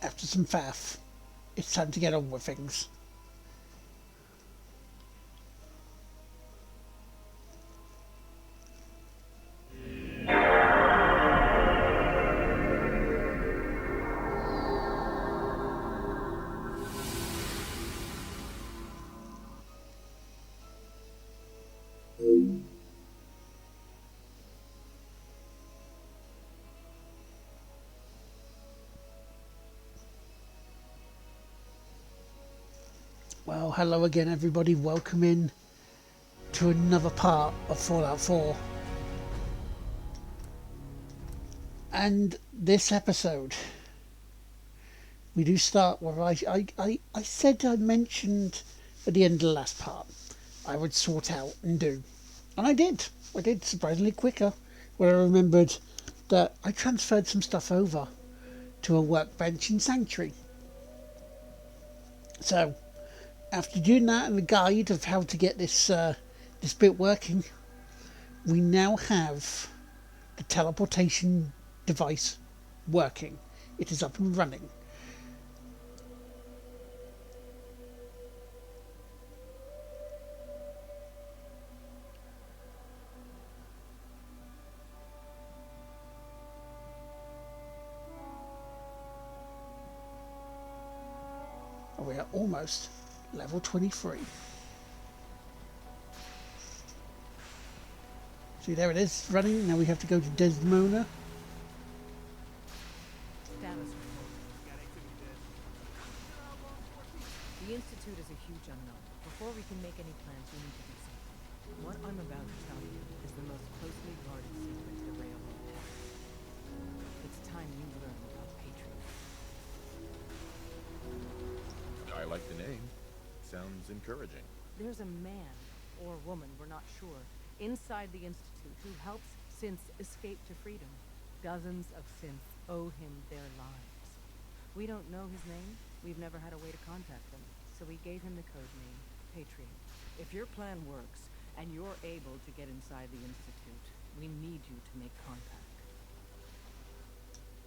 after some faff, it's time to get on with things. Well, hello again everybody, welcome in to another part of Fallout 4. And this episode, we do start where I said I mentioned at the end of the last part, I would sort out and do. And I did surprisingly quicker, where I remembered that I transferred some stuff over to a workbench in Sanctuary. So, after doing that and the guide of how to get this bit working, we now have the teleportation device working. It is up and running. We are almost level 23. See, there it is, running. Now we have to go to Desdemona. Status report. The Institute is a huge unknown. Before we can make any plans, we need to do something. What I'm about to tell you is the most closely guarded secret the Railroad has. It's time you learn about Patriot. I like the name. Sounds encouraging. There's a man, or woman, we're not sure, inside the Institute who helps synths escape to freedom. Dozens of synths owe him their lives. We don't know his name. We've never had a way to contact him. So we gave him the code name, Patriot. If your plan works, and you're able to get inside the Institute, we need you to make contact.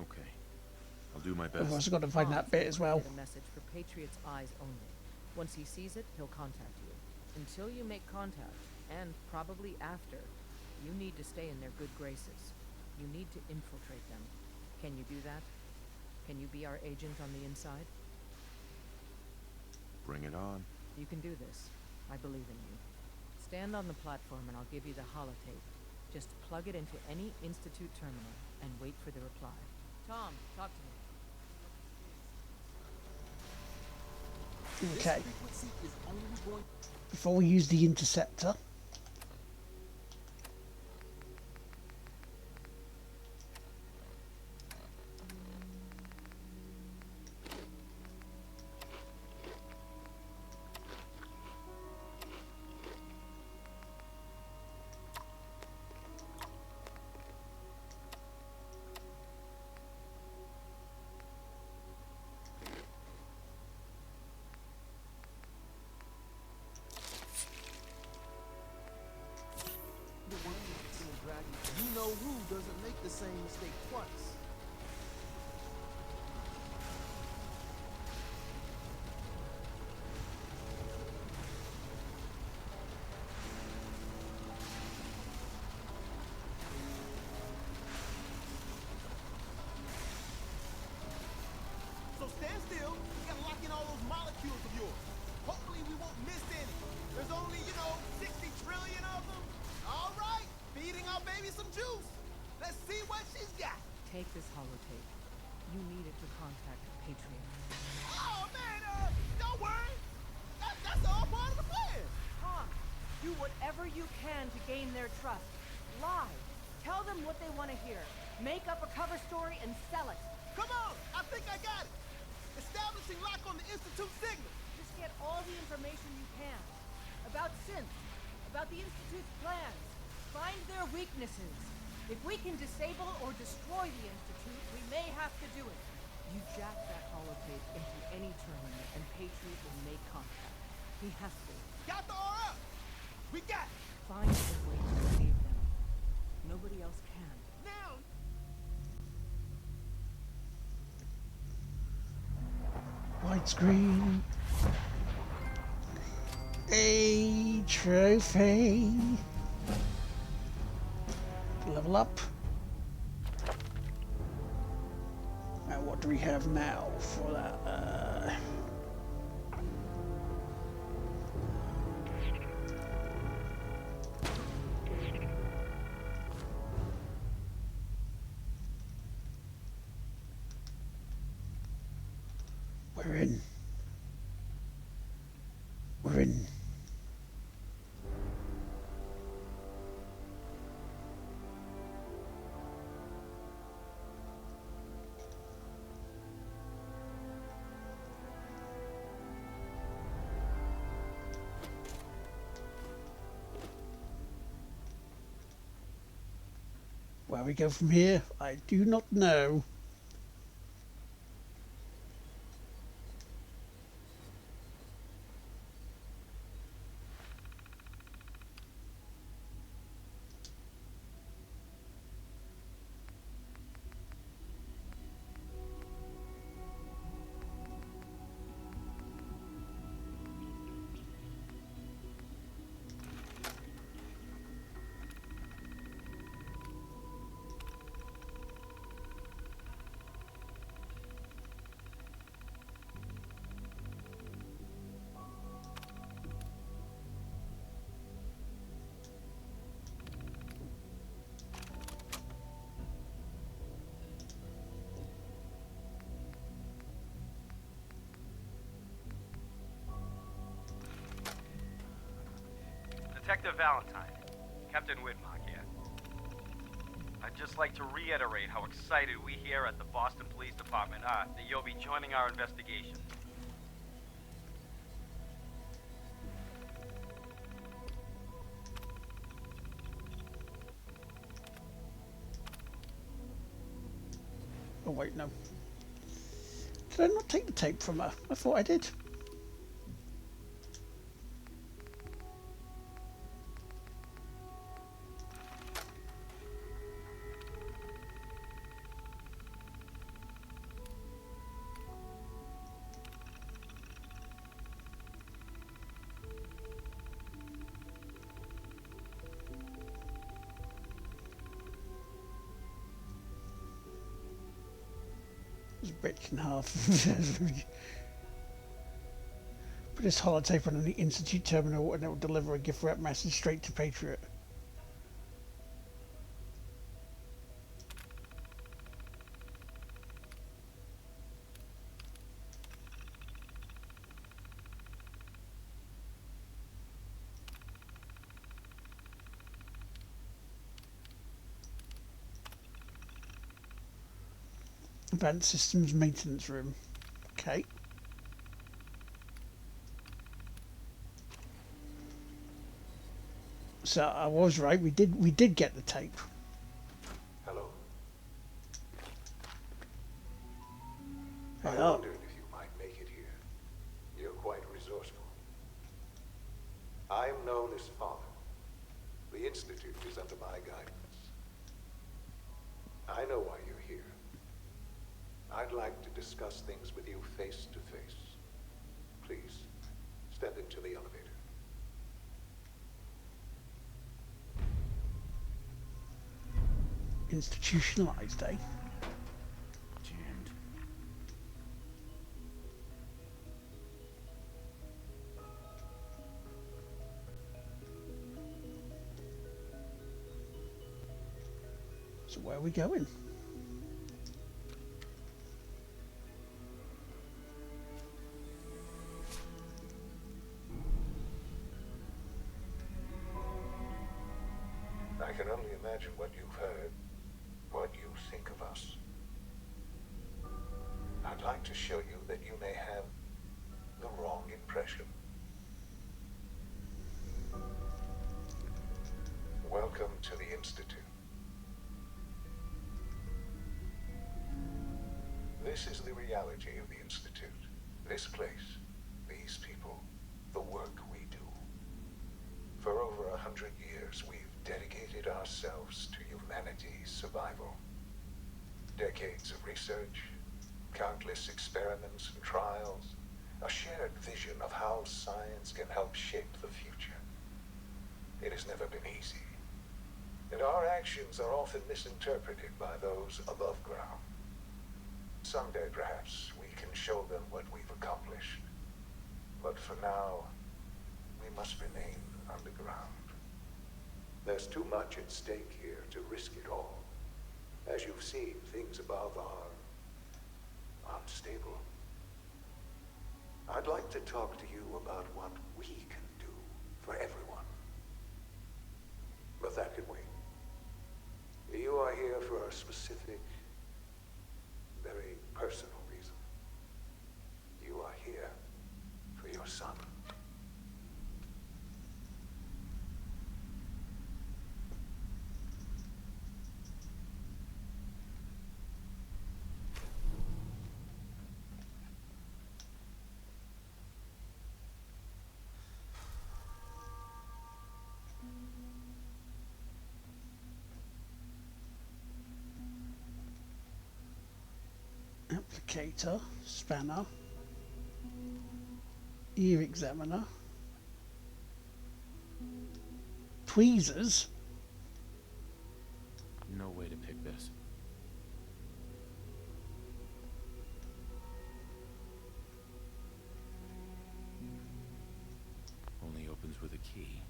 Okay. I'll do my best. I've also got to find that bit as well. A message for Patriot's eyes only. Once he sees it, he'll contact you. Until you make contact, and probably after, you need to stay in their good graces. You need to infiltrate them. Can you do that? Can you be our agent on the inside? Bring it on. You can do this. I believe in you. Stand on the platform and I'll give you the holotape. Just plug it into any Institute terminal and wait for the reply. Tom, talk to me. Okay. Before we use the interceptor, You know who doesn't make the same mistake twice. So stand still. We gotta lock in all those molecules of yours. Hopefully we won't miss any. There's only, 60 trillion of them. All right. Feeding our baby some juice. Let's see what she's got. Take this holotape. You need it to contact Patriot. Oh, man, don't worry. That's all part of the plan. Tom, do whatever you can to gain their trust. Lie. Tell them what they want to hear. Make up a cover story and sell it. Come on. I think I got it. Establishing lock on the Institute signal. Just get all the information you can. About synths. About the Institute's plans. Find their weaknesses. If we can disable or destroy the Institute, we may have to do it. You jack that holotape into any terminal and Patriot will make contact. He has to. Got the RF. We got it. Find a way to save them. Nobody else can. Now. Widescreen. A trophy. Level up. And what do we have now for that? We're in. We're in. Where we go from here, I do not know. Detective Valentine, Captain Whitmark here. I'd just like to reiterate how excited we here at the Boston Police Department are that you'll be joining our investigation. Oh wait, no. Did I not take the tape from her? I thought I did. Ripped in half. Put this holotape on the Institute terminal and it will deliver a gift wrap message straight to Patriot. Advanced Systems Maintenance Room. Okay. So I was right. We did get the tape. Hello. I Hello. wondered if you might make it here. You're quite resourceful. I am known as Father. The Institute is under my guidance. I know why you're here. I'd like to discuss things with you face to face. Please, step into the elevator. Institutionalized, eh? Jammed. So where are we going? I can only imagine what you've heard, what you think of us. I'd like to show you that you may have the wrong impression. Welcome to the Institute. This is the reality of the Institute. This place, these people, the work we do. For over 100 years, we've dedicated ourselves to humanity's survival. Decades of research, countless experiments and trials, a shared vision of how science can help shape the future. It has never been easy, and our actions are often misinterpreted by those above ground. Someday, perhaps, we can show them what we've accomplished. But for now, we must remain underground. There's too much at stake here to risk it all. As you've seen, things above are unstable. I'd like to talk to you about what we can do for everyone. But that can wait. You are here for a specific, very personal reason. You are here for your son. Applicator, spanner, ear examiner, tweezers. No way to pick this. Only opens with a key.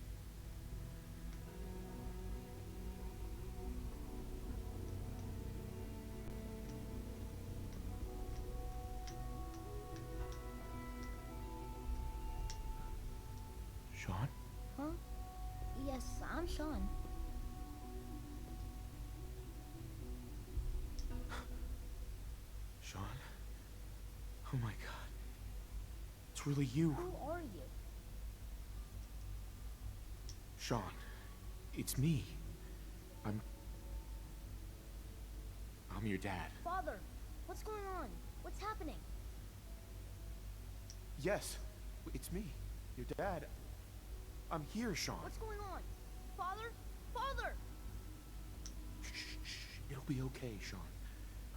Sean? Huh? Yes, I'm Sean. Sean? Oh my god. It's really you. Who are you? Sean. It's me. I'm your dad. Father, what's going on? What's happening? Yes, it's me. Your dad. I'm here, Sean. What's going on? Father? Father! Shh, shh, shh. It'll be okay, Sean.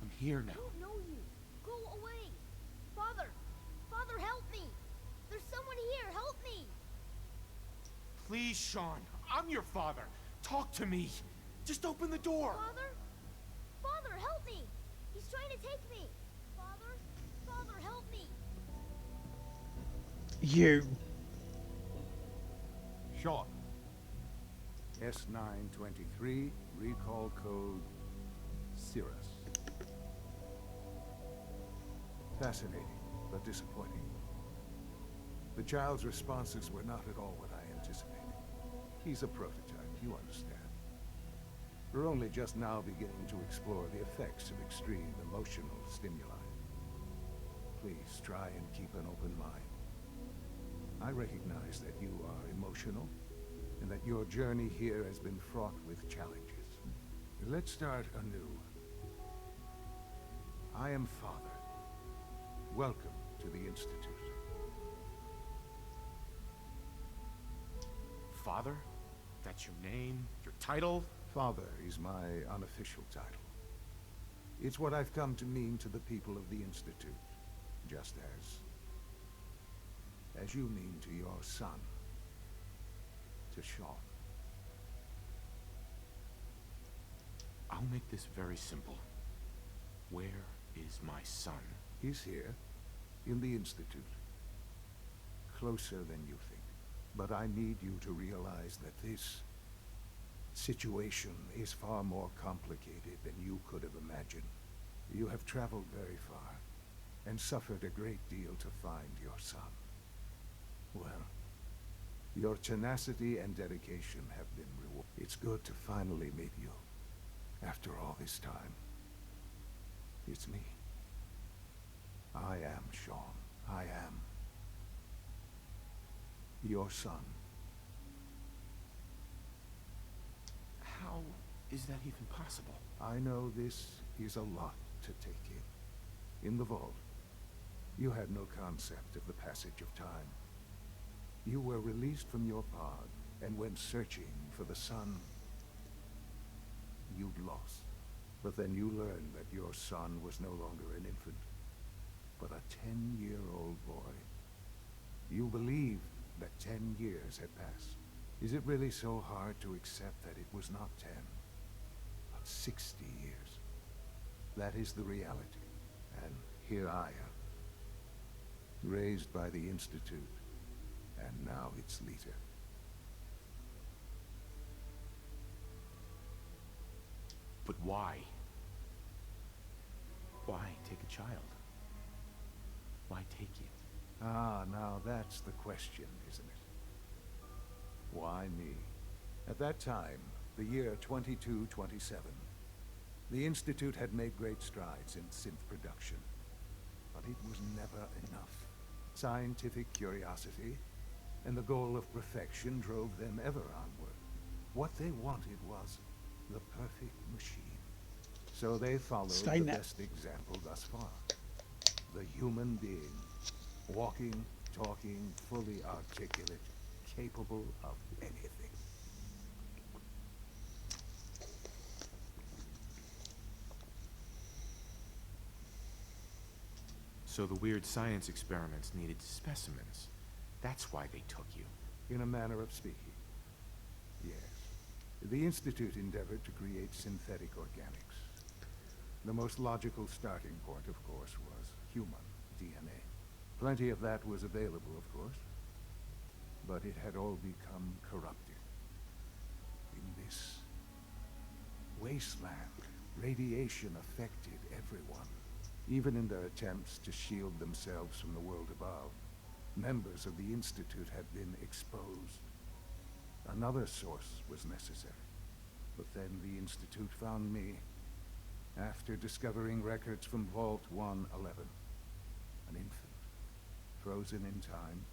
I'm here now. I don't know you. Go away. Father! Father, help me! There's someone here. Help me! Please, Sean. I'm your father. Talk to me. Just open the door. Father? Father, help me! He's trying to take me! Father? Father, help me! You. Sean. S923, recall code Cirrus. Fascinating, but disappointing. The child's responses were not at all what I anticipated. He's a prototype, you understand. We're only just now beginning to explore the effects of extreme emotional stimuli. Please try and keep an open mind. I recognize that you are emotional, and that your journey here has been fraught with challenges. Let's start anew. I am Father. Welcome to the Institute. Father? That's your name? Your title? Father is my unofficial title. It's what I've come to mean to the people of the Institute, just as you mean to your son, to Sean. I'll make this very simple. Where is my son? He's here, in the Institute. Closer than you think. But I need you to realize that this situation is far more complicated than you could have imagined. You have traveled very far, and suffered a great deal to find your son. Well, your tenacity and dedication have been rewarded. It's good to finally meet you, after all this time. It's me. I am Sean. I am your son. How is that even possible? I know this is a lot to take in. In the vault, you had no concept of the passage of time. You were released from your pod, and went searching for the sun you'd lost. But then you learned that your son was no longer an infant, but a 10-year-old boy. You believe that 10 years had passed. Is it really so hard to accept that it was not 10, but 60 years? That is the reality. And here I am, raised by the Institute, and now its leader. But why? Why take a child? Why take you? Ah, now that's the question, isn't it? Why me? At that time, the year 2227, the Institute had made great strides in synth production. But it was never enough. Scientific curiosity and the goal of perfection drove them ever onward. What they wanted was the perfect machine. So they followed the best example thus far. The human being. Walking, talking, fully articulate, capable of anything. So the weird science experiments needed specimens. That's why they took you. In a manner of speaking. Yes. The Institute endeavored to create synthetic organics. The most logical starting point, of course, was human DNA. Plenty of that was available, of course. But it had all become corrupted. In this wasteland, radiation affected everyone. Even in their attempts to shield themselves from the world above, members of the Institute had been exposed. Another source was necessary. But then the Institute found me, after discovering records from Vault 111. An infant, frozen in time,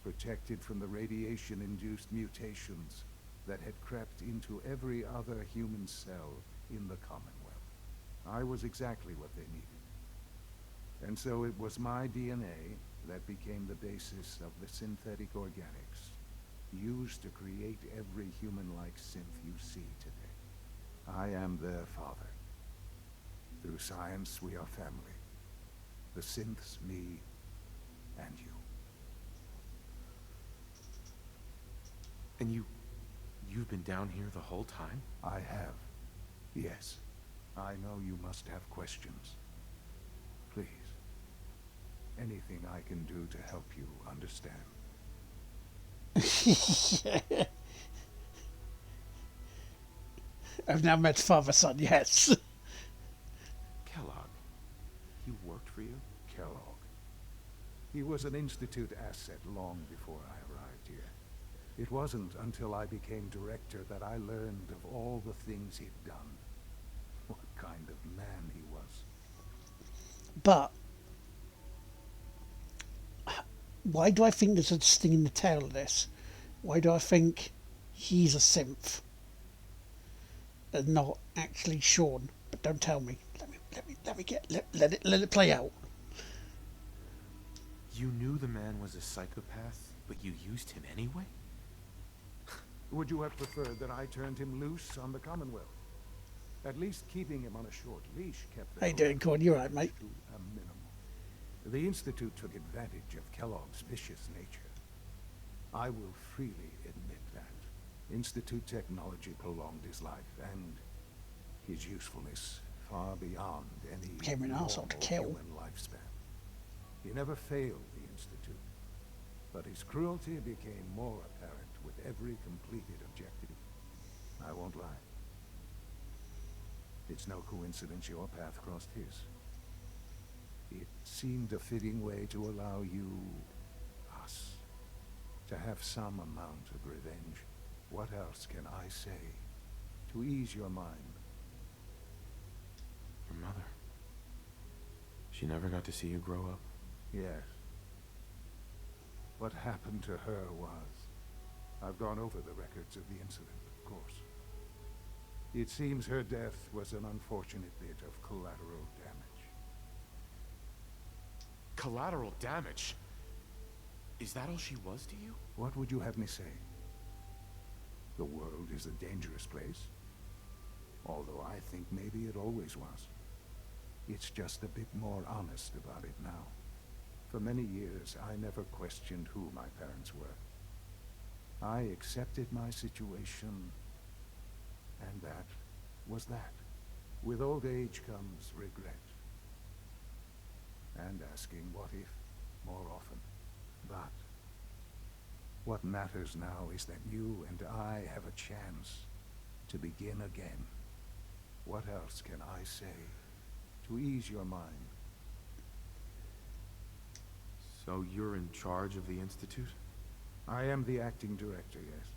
protected from the radiation-induced mutations that had crept into every other human cell in the Commonwealth. I was exactly what they needed. And so it was my DNA that became the basis of the synthetic organics used to create every human-like synth you see today. I am their father. Through science, we are family. The synths, me, and you. And you've been down here the whole time? I have. Yes. I know you must have questions. Please. Anything I can do to help you understand. I've now met father-son, yes. Kellogg. He worked for you? Kellogg. He was an Institute asset long before I arrived here. It wasn't until I became director that I learned of all the things he'd done. What kind of man he was. But why do I think there's a sting in the tail of this? Why do I think he's a synth and not actually Sean? But don't tell me. Let it play out. You knew the man was a psychopath, but you used him anyway? Would you have preferred that I turned him loose on the Commonwealth? At least keeping him on a short leash kept the... How you doing, Gordon? You alright, mate? ...to a minimum. The Institute took advantage of Kellogg's vicious nature. I will freely admit that. Institute technology prolonged his life, and his usefulness far beyond any Became an arsehole to kill. human lifespan. He never failed the Institute, but his cruelty became more apparent with every completed objective. I won't lie. It's no coincidence your path crossed his. It seemed a fitting way to allow you, us, to have some amount of revenge. What else can I say to ease your mind? Your mother. She never got to see you grow up? Yes. What happened to her was... I've gone over the records of the incident, of course. It seems her death was an unfortunate bit of collateral damage. Collateral damage? Is that all she was to you? What would you have me say? The world is a dangerous place. Although I think maybe it always was. It's just a bit more honest about it now. For many years, I never questioned who my parents were. I accepted my situation, and that was that. With old age comes regret. And asking what if more often. But what matters now is that you and I have a chance to begin again. What else can I say to ease your mind? So you're in charge of the Institute? I am the acting director, yes.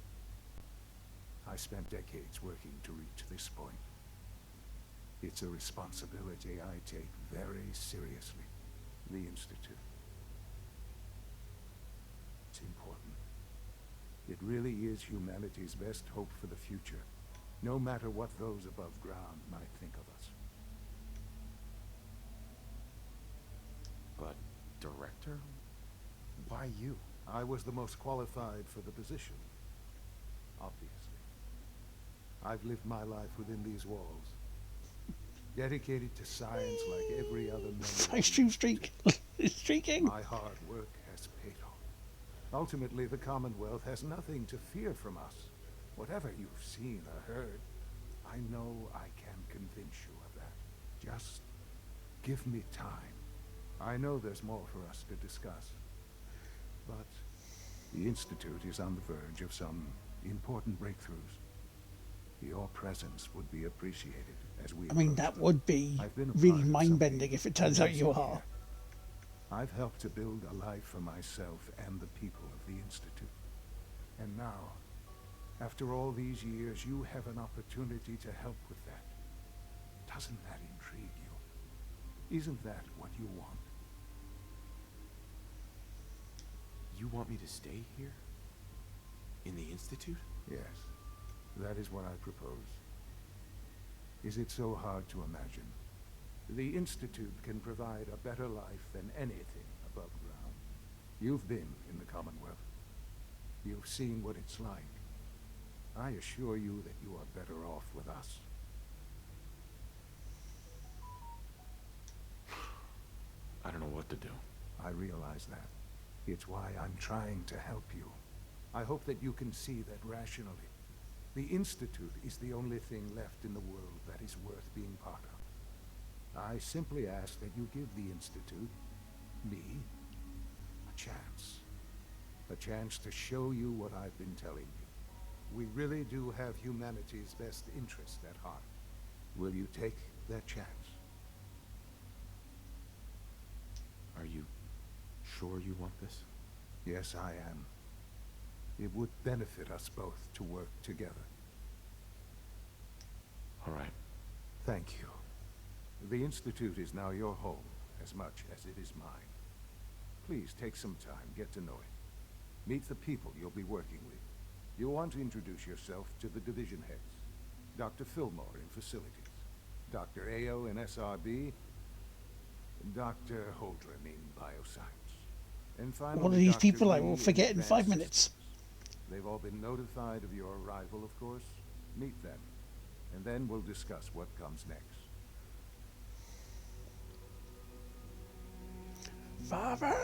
I spent decades working to reach this point. It's a responsibility I take very seriously. The Institute. It's important. It really is humanity's best hope for the future, no matter what those above ground might think of us. But, director? Why you? I was the most qualified for the position, obviously. I've lived my life within these walls, dedicated to science like every other member. Nice stream streak. It's streaking. My hard work has paid off. Ultimately, the Commonwealth has nothing to fear from us. Whatever you've seen or heard, I know I can convince you of that. Just give me time. I know there's more for us to discuss. But the Institute is on the verge of some important breakthroughs. Your presence would be appreciated as we... I mean, that would be really mind-bending if it turns out you are. I've helped to build a life for myself and the people of the Institute. And now, after all these years, you have an opportunity to help with that. Doesn't that intrigue you? Isn't that what you want? You want me to stay here? In the Institute? Yes, that is what I propose. Is it so hard to imagine? The Institute can provide a better life than anything above ground. You've been in the Commonwealth. You've seen what it's like. I assure you that you are better off with us. I don't know what to do. I realize that. It's why I'm trying to help you. I hope that you can see that rationally. The Institute is the only thing left in the world that is worth being part of. I simply ask that you give the Institute, me, a chance. A chance to show you what I've been telling you. We really do have humanity's best interest at heart. Will you take that chance? Are you sure you want this? Yes, I am. It would benefit us both to work together. All right. Thank you. The Institute is now your home, as much as it is mine. Please take some time, get to know it. Meet the people you'll be working with. You'll want to introduce yourself to the division heads. Dr. Fillmore in facilities, Dr. Ao in SRB, Dr. Holdren in bioscience. And finally, One of these Dr. people I Lee will forget in 5 advanced minutes. systems. They've all been notified of your arrival, of course. Meet them, and then we'll discuss what comes next. Father!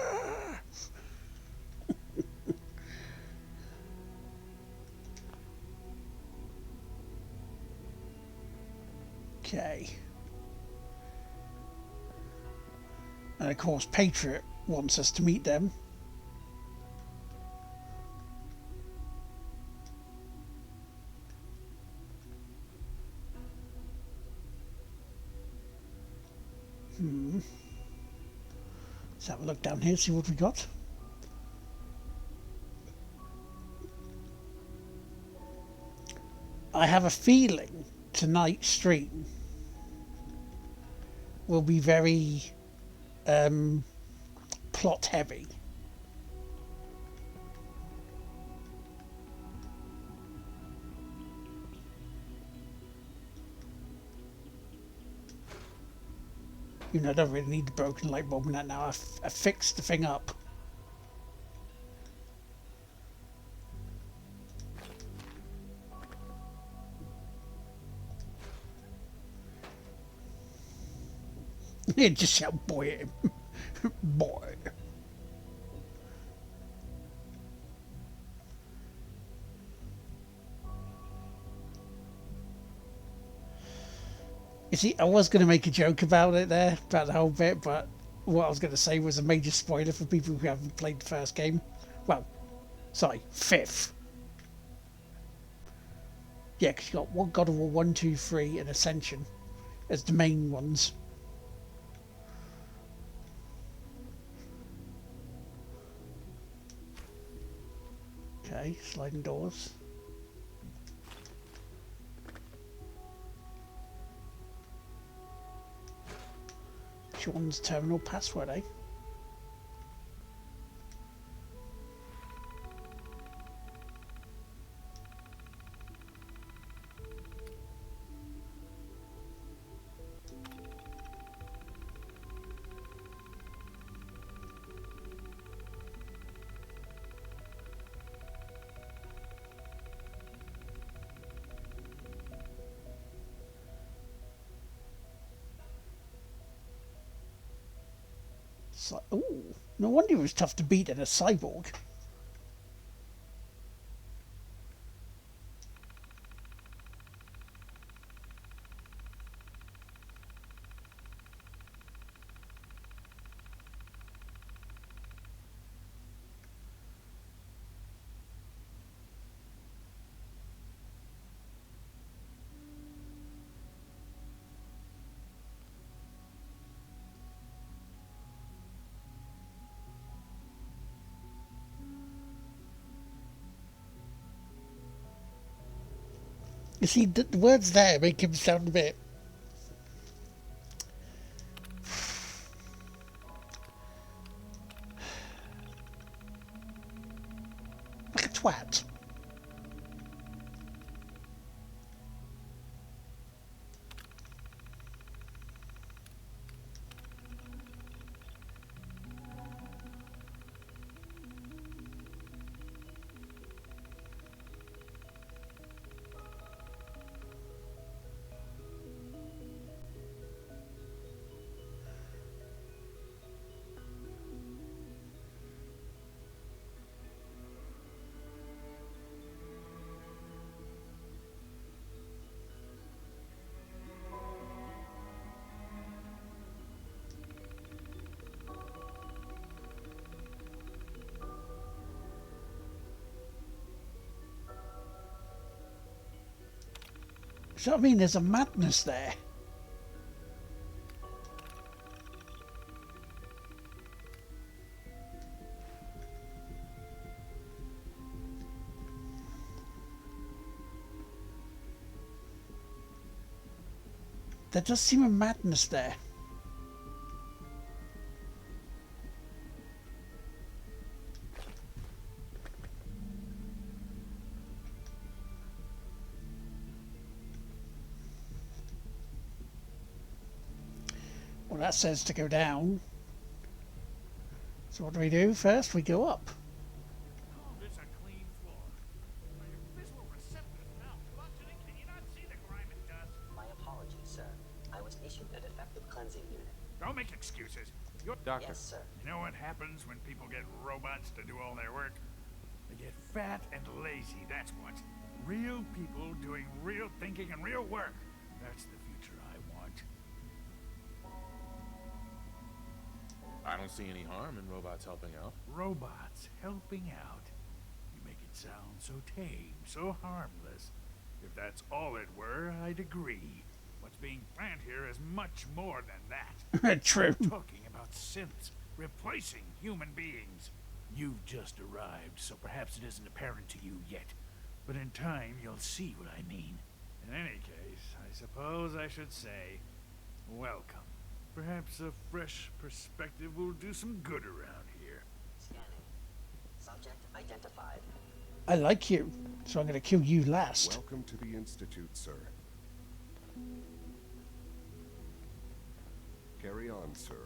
Okay. And of course, Patriot wants us to meet them. Let's have a look down here, see what we got. I have a feeling tonight's stream will be very plot heavy. You know, I don't really need the broken light bulb in that now. I fixed the thing up. Yeah, just shout boy at him. Boy. You see, I was going to make a joke about it there, about the whole bit, but what I was going to say was a major spoiler for people who haven't played the first game. Well, sorry, fifth. Yeah, because you got one God of War 1, 2, 3 and Ascension as the main ones. Okay, sliding doors. Sean's terminal password, eh? Ooh, no wonder it was tough to beat in a cyborg. You see, the words there make him sound a bit... like a twat. So I mean, there's a madness there. There does seem a madness there. Well, that says to go down. So what do we do? First, we go up. Call this a clean floor. Are your visual receptors malfunctioning? Can you not see the grime and dust? My apologies, sir. I was issued a defective cleansing unit. Don't make excuses. You're Doctor. Yes, sir. You know what happens when people get robots to do all their work? They get fat and lazy, that's what. Real people doing real thinking and real work. That's the future I want. I don't see any harm in robots helping out. Robots helping out. You make it sound so tame, so harmless. If that's all it were, I'd agree. What's being planned here is much more than that. True. We're talking about synths, replacing human beings. You've just arrived, so perhaps it isn't apparent to you yet. But in time, you'll see what I mean. In any case, I suppose I should say, welcome. Perhaps a fresh perspective will do some good around here. Scanning. Subject identified. I like you, so I'm going to kill you last. Welcome to the Institute, sir. Carry on, sir.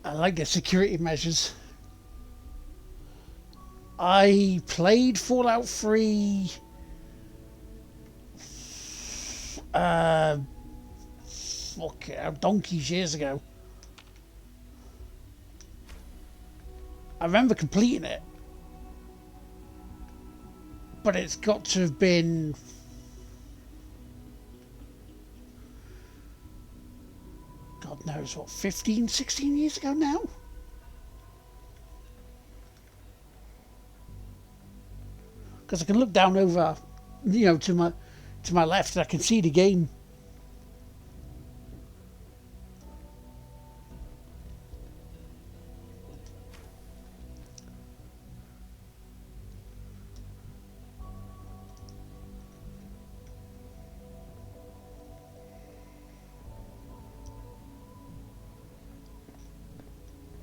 I like the security measures. I played Fallout 3 donkeys years ago. I remember completing it, but it's got to have been God knows what, 15, 16 years ago now. Because I can look down over, you know, to my left and I can see the game.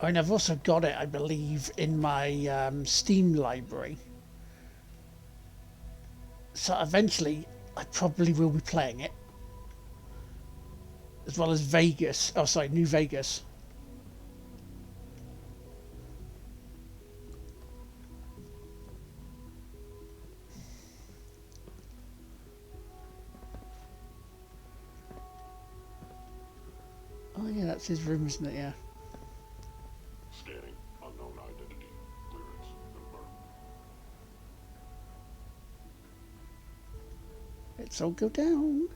And I've also got it, I believe, in my Steam library. So eventually, I probably will be playing it. As well as Vegas. Oh, sorry, New Vegas. Oh yeah, that's his room, isn't it? Yeah. Scanning. Unknown identity. Clearance confirmed. Let's all go down.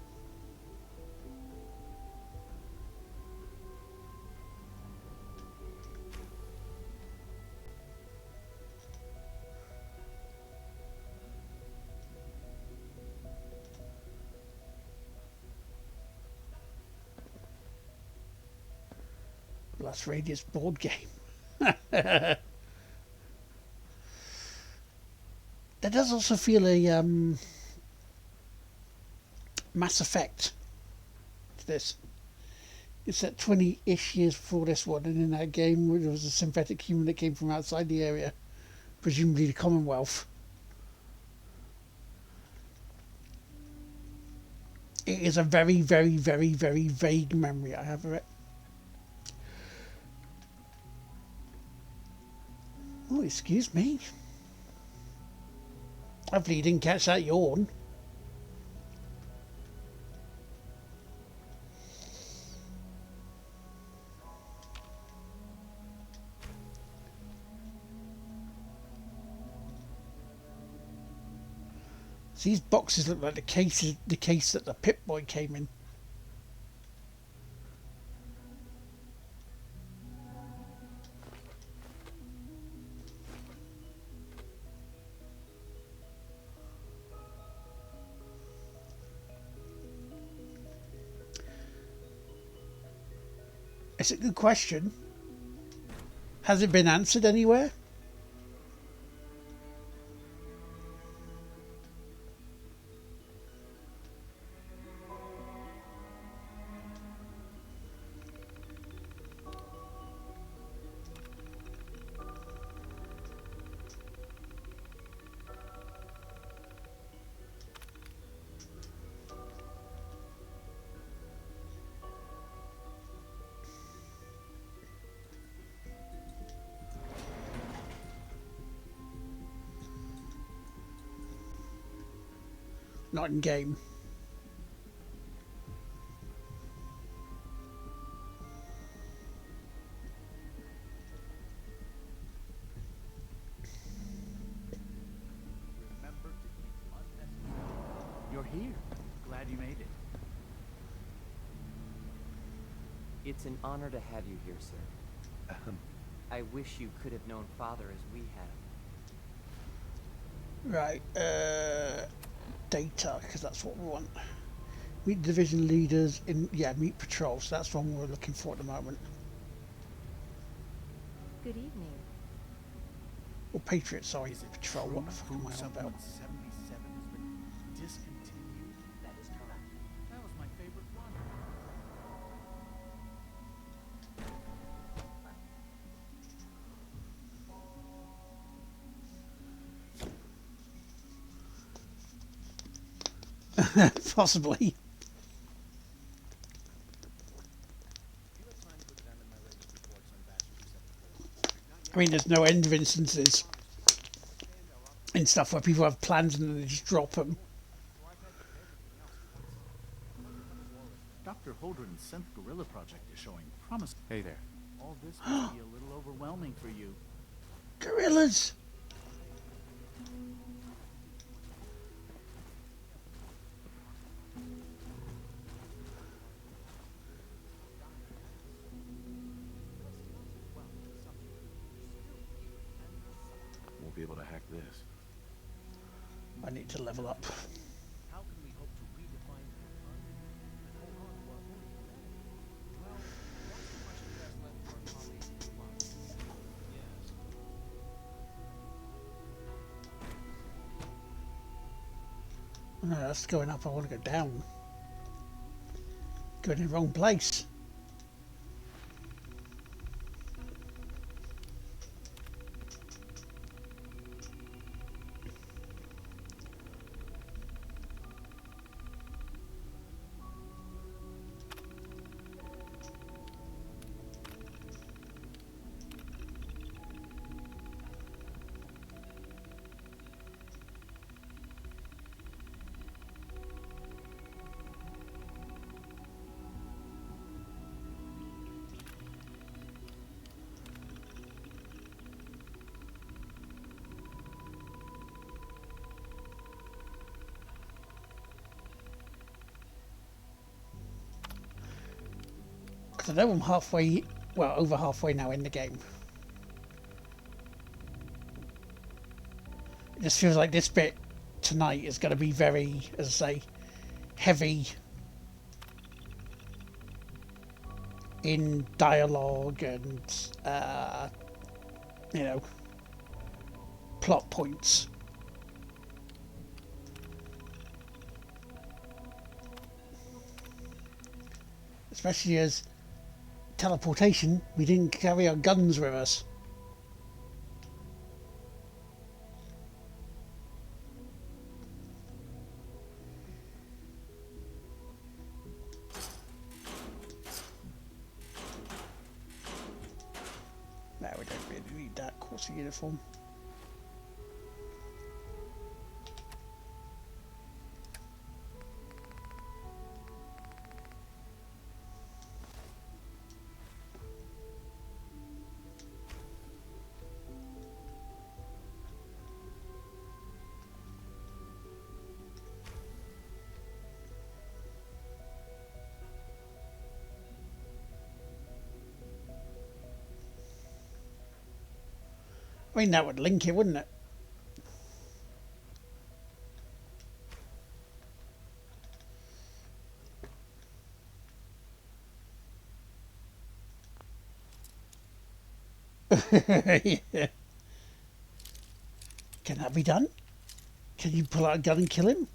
Las Radius board game. There does also feel a Mass Effect to this. It's set 20-ish years before this one, and in that game there was a synthetic human that came from outside the area, presumably the Commonwealth. It is a very, very, very, very vague memory I have of it. Oh, excuse me. Hopefully you didn't catch that yawn. So these boxes look like the case that the Pip-Boy came in. It's a good question. Has it been answered anywhere? Not in game. Remember to keep unnecessary. You're here. Glad you made it. It's an honor to have you here, sir. I wish you could have known Father as we have. Right, data, because that's what we want. Meet division leaders in, meet patrol, so that's one we're looking for at the moment. Good evening. Or Patriot, sorry, patrol, what the fuck am I on about? 77 has been discontinued. That is correct. That was my favorite one. Possibly. Do you have time to examine my latest reports on Basher's I mean, there's no end of instances in stuff where people have plans and then they just drop them. Dr. Holdren's synth gorilla project is showing promise. Hey there. All this must be a little overwhelming for you. Gorillas! Won't be able to hack this. I need to level up. How can we hope to redefine autonomy and hold on to our own humanity? Well, that's the question best left to our colleagues in diplomacy. Yes. No, that's going up. I want to go down. Going in the wrong place. Because I know I'm halfway, well, over halfway now in the game. It just feels like this bit tonight is going to be very, as I say, heavy in dialogue and, you know, plot points. Especially as teleportation, we didn't carry our guns with us. No, we don't really need that course of uniform. I mean, that would link it, wouldn't it? Yeah. Can that be done? Can you pull out a gun and kill him?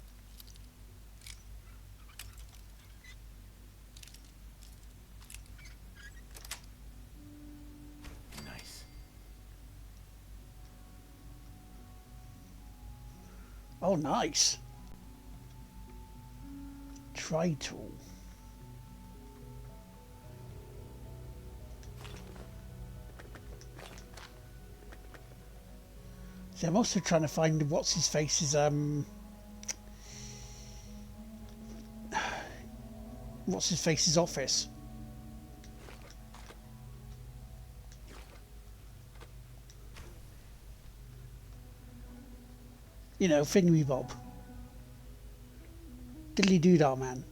Nice. Oh, nice. Trade tool. See, I'm also trying to find what's his face's office. You know, Thingy Bob. Diddly Doodah Man.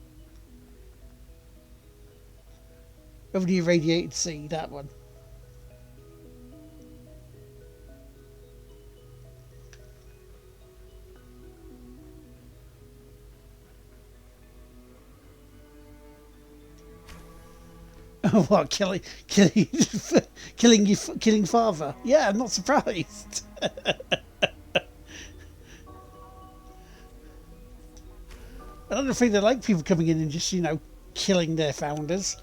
Over the irradiated sea, that one. What, killing father? Yeah, I'm not surprised. I don't think they like people coming in and just, you know, killing their founders.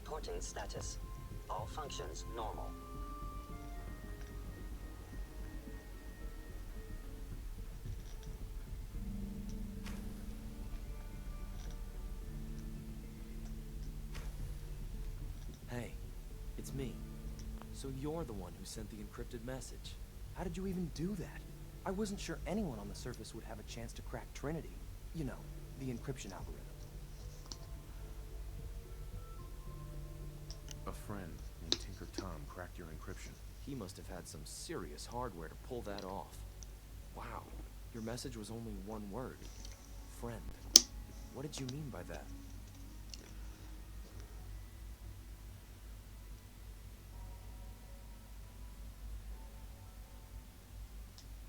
Reporting status. All functions normal. Hey, it's me. So you're the one who sent the encrypted message. How did you even do that? I wasn't sure anyone on the surface would have a chance to crack Trinity. You know, the encryption algorithm. A friend named Tinker Tom cracked your encryption. He must have had some serious hardware to pull that off. Wow, your message was only one word. Friend. What did you mean by that?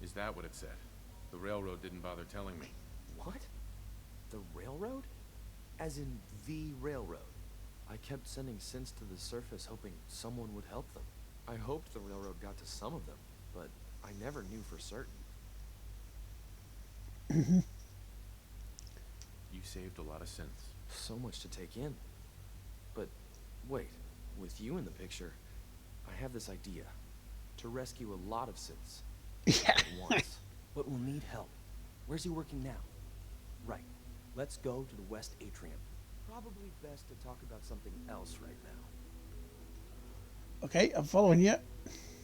Is that what it said? The railroad didn't bother telling me. What? The railroad? As in the railroad? I kept sending synths to the surface hoping someone would help them. I hoped the railroad got to some of them, but I never knew for certain. You saved a lot of synths. So much to take in. But wait, with you in the picture, I have this idea. To rescue a lot of synths. At once. But we'll need help. Where's he working now? Right. Let's go to the West Atrium. Probably best to talk about something else right now. Okay, I'm following you.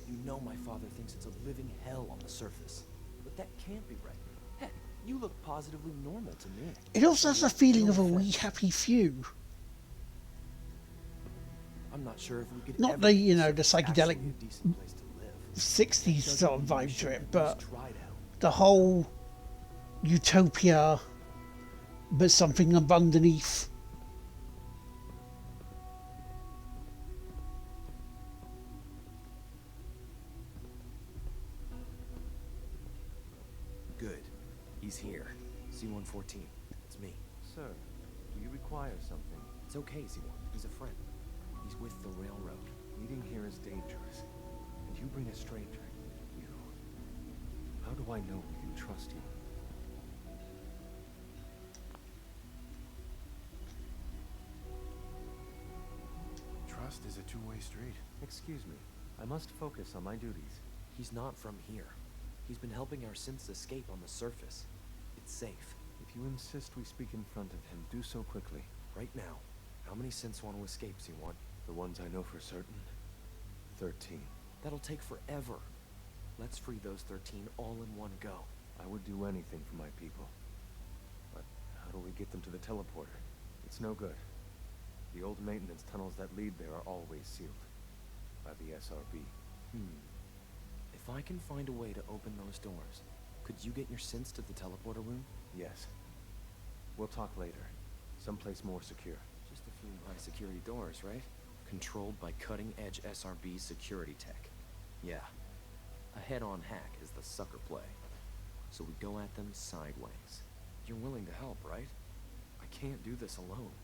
You know my father thinks it's a living hell on the surface. But that can't be right. Heck, you look positively normal to me. It also has a feeling of a wee happy few. I'm not sure if we could Not ever the, you know, the actually psychedelic a decent place to live. 60s sort of vibe to it, but Tried out. the whole utopia, but something underneath. Good. He's here. C-114. It's me. Sir, do you require something? It's okay, C-1. He's a friend. He's with the railroad. Meeting here is dangerous. And you bring a stranger. You. How do I know we can trust you? Trust is a two-way street. Excuse me. I must focus on my duties. He's not from here. He's been helping our synths escape on the surface. It's safe. If you insist we speak in front of him, do so quickly. Right now, how many synths want to escape, C1? The ones I know for certain? 13. That'll take forever. Let's free those 13 all in one go. I would do anything for my people. But how do we get them to the teleporter? It's no good. The old maintenance tunnels that lead there are always sealed. By the SRB. If I can find a way to open those doors, could you get your synths to the teleporter room? Yes. We'll talk later. Someplace more secure. Just a few high security doors, right? Controlled by cutting-edge SRB security tech. Yeah. A head-on hack is the sucker play. So we go at them sideways. You're willing to help, right? I can't do this alone.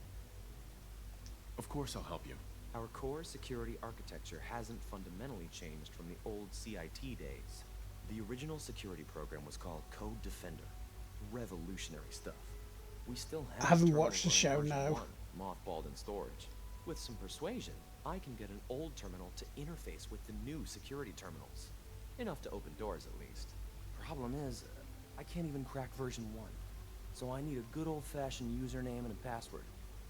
Of course I'll help you. Our core security architecture hasn't fundamentally changed from the old CIT days. The original security program was called Code Defender. Revolutionary stuff. We still have I haven't watched the show now. Mothballed in storage. With some persuasion, I can get an old terminal to interface with the new security terminals. Enough to open doors, at least. Problem is, I can't even crack version 1. So I need a good old-fashioned username and a password.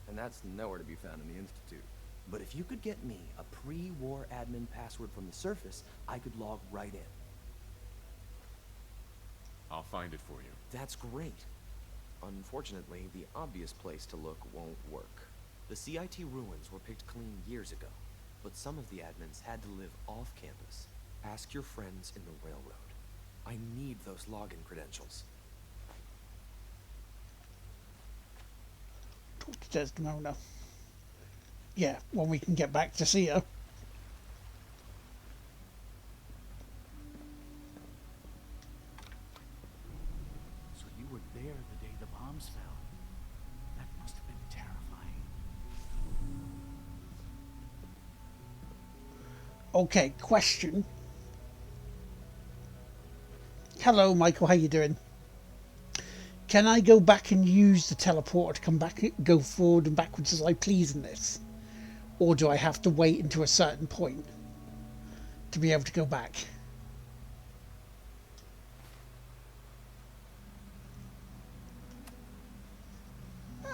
And that's nowhere to be found in the Institute. But if you could get me a pre-war admin password from the surface, I could log right in. I'll find it for you. That's great. Unfortunately, the obvious place to look won't work. The CIT ruins were picked clean years ago, but some of the admins had to live off campus. Ask your friends in the railroad. I need those login credentials. Talk to Desdemona. Yeah, when we can get back to see her. So you were there the day the bombs fell. That must have been terrifying. Okay, question. Hello, Michael. How you doing? Can I go back and use the teleporter to come back, go forward and backwards as I please in this? Or do I have to wait until a certain point to be able to go back?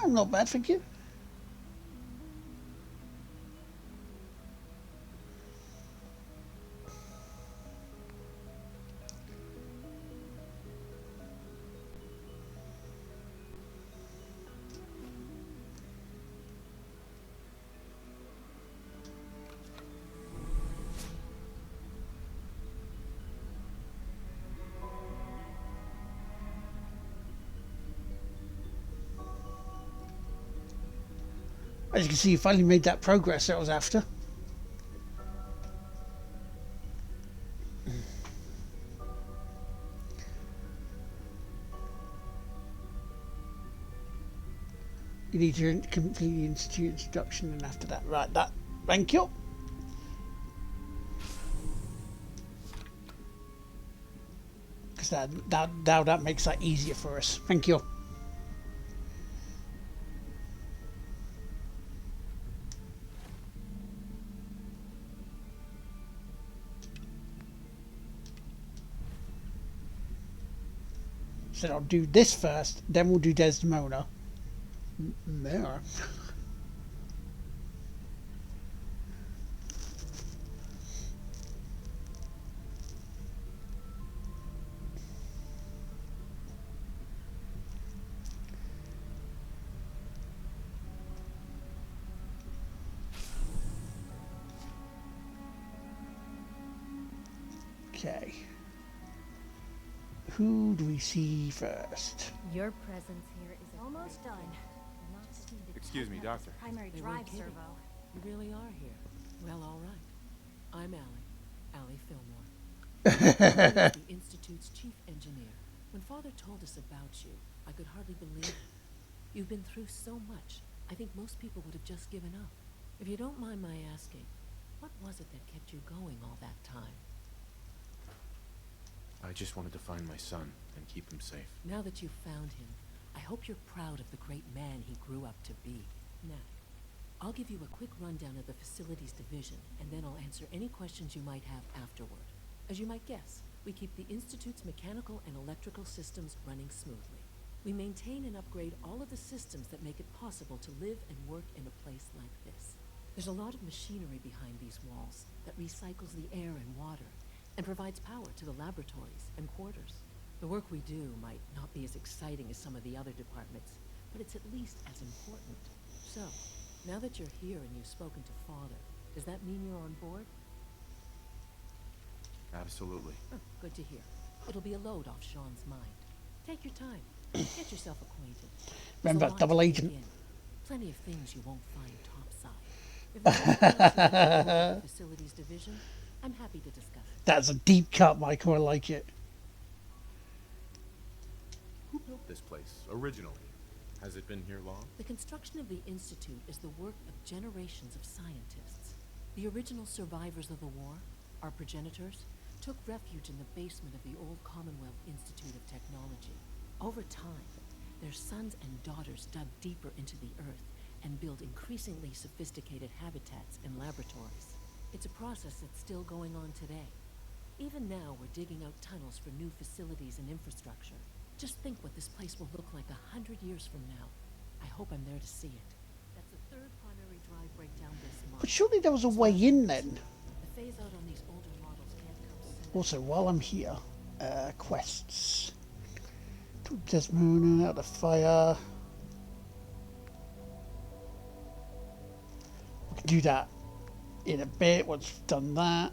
Oh, not bad, thank you. As you can see, you finally made that progress that I was after. You need to complete the institute instruction, and after that, right, that, thank you. Because that makes that easier for us. Thank you. So I'll do this first, then we'll do Desdemona. There. Okay. Who do we see first? Your presence here is almost done. Excuse me, Doctor. Primary They drive weren't kidding. servo. You really are here. Well, all right. I'm Allie Fillmore. I'm the Institute's chief engineer. When Father told us about you, I could hardly believe it. You've been through so much. I think most people would have just given up. If you don't mind my asking, what was it that kept you going all that time? I just wanted to find my son and keep him safe. Now that you've found him, I hope you're proud of the great man he grew up to be. Now, I'll give you a quick rundown of the facilities division, and then I'll answer any questions you might have afterward. As you might guess, we keep the Institute's mechanical and electrical systems running smoothly. We maintain and upgrade all of the systems that make it possible to live and work in a place like this. There's a lot of machinery behind these walls that recycles the air and water, and provides power to the laboratories and quarters. The work we do might not be as exciting as some of the other departments, but it's at least as important. So, now that you're here and you've spoken to Father, does that mean you're on board? Absolutely. Oh, good to hear. It'll be a load off Sean's mind. Take your time. Get yourself acquainted. There's Remember, a lot double to take agent. in. Plenty of things you won't find topside. If there's anything else you'd like to know about the facilities division, I'm happy to discuss it. That's a deep cut, Michael. I like it. Who built this place originally? Has it been here long? The construction of the Institute is the work of generations of scientists. The original survivors of the war, our progenitors, took refuge in the basement of the old Commonwealth Institute of Technology. Over time, their sons and daughters dug deeper into the earth and built increasingly sophisticated habitats and laboratories. It's a process that's still going on today. Even now, we're digging out tunnels for new facilities and infrastructure. Just think what this place will look like 100 years from now. I hope I'm there to see it. That's the third primary drive breakdown this month. But surely there was a way in then. The phase out on these older models can't come soon. Also, while I'm here, quests. Took Desmona out of fire. We can do that in a bit once we've done that.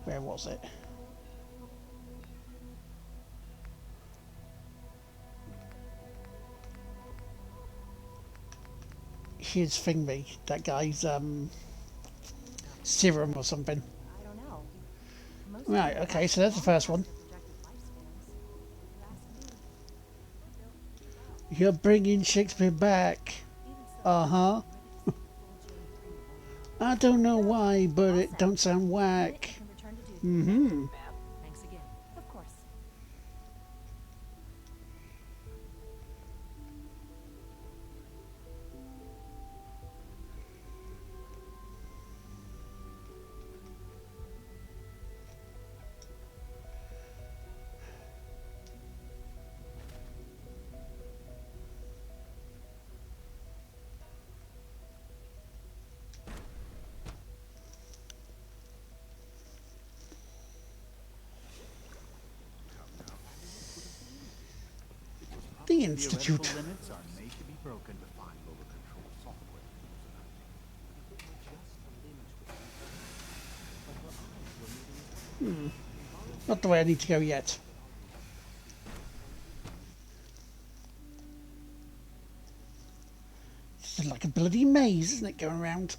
Where was it? Here's Thingy, that guy's serum or something. I don't know. Most Right, people okay, have so that's the long first one. past their projected lifespans. If you ask me, You're bringing Shakespeare back. Uh-huh. I don't know why, but it don't sound whack. can return to duty. Mm-hmm. Thanks again. Of course. The Institute. Theoretical limits are made to be broken to find lower control software. Not the way I need to go yet. It's like a bloody maze, isn't it, going around?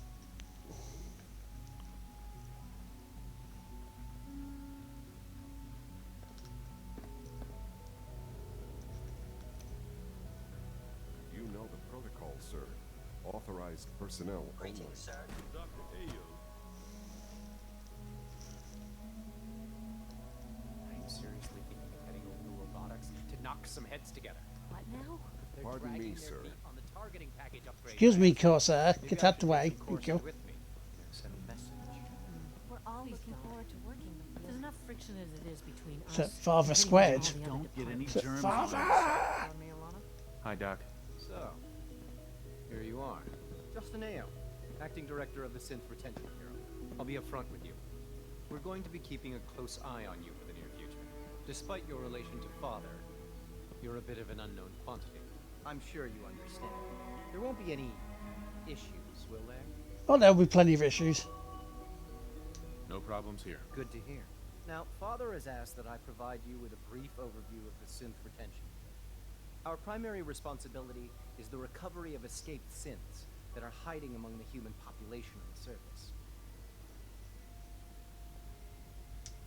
You know the protocol, sir. Authorized personnel only. Greetings, sir. I'm seriously thinking of heading over to robotics to knock some heads together. What now? They're Pardon dragging me, their sir. feet on the targeting package upgrade. Excuse me, Corsair. Maybe Get I out the should way. take some Thank you. courses with me. Send a message. We're all looking forward to working with you. There's enough friction as it is between us. So, Father and pretty much squared. all the other Don't get any departments. germs. Father! on Me, Alana? Hi, Doc. So, here you are. Justin Ayo, acting director of the Synth Retention Bureau. I'll be upfront with you. We're going to be keeping a close eye on you for the near future. Despite your relation to Father, you're a bit of an unknown quantity. I'm sure you understand. There won't be any issues, will there? Oh, there'll be plenty of issues. No problems here. Good to hear. Now, Father has asked that I provide you with a brief overview of the Synth Retention Unit. Our primary responsibility is the recovery of escaped synths that are hiding among the human population on the surface.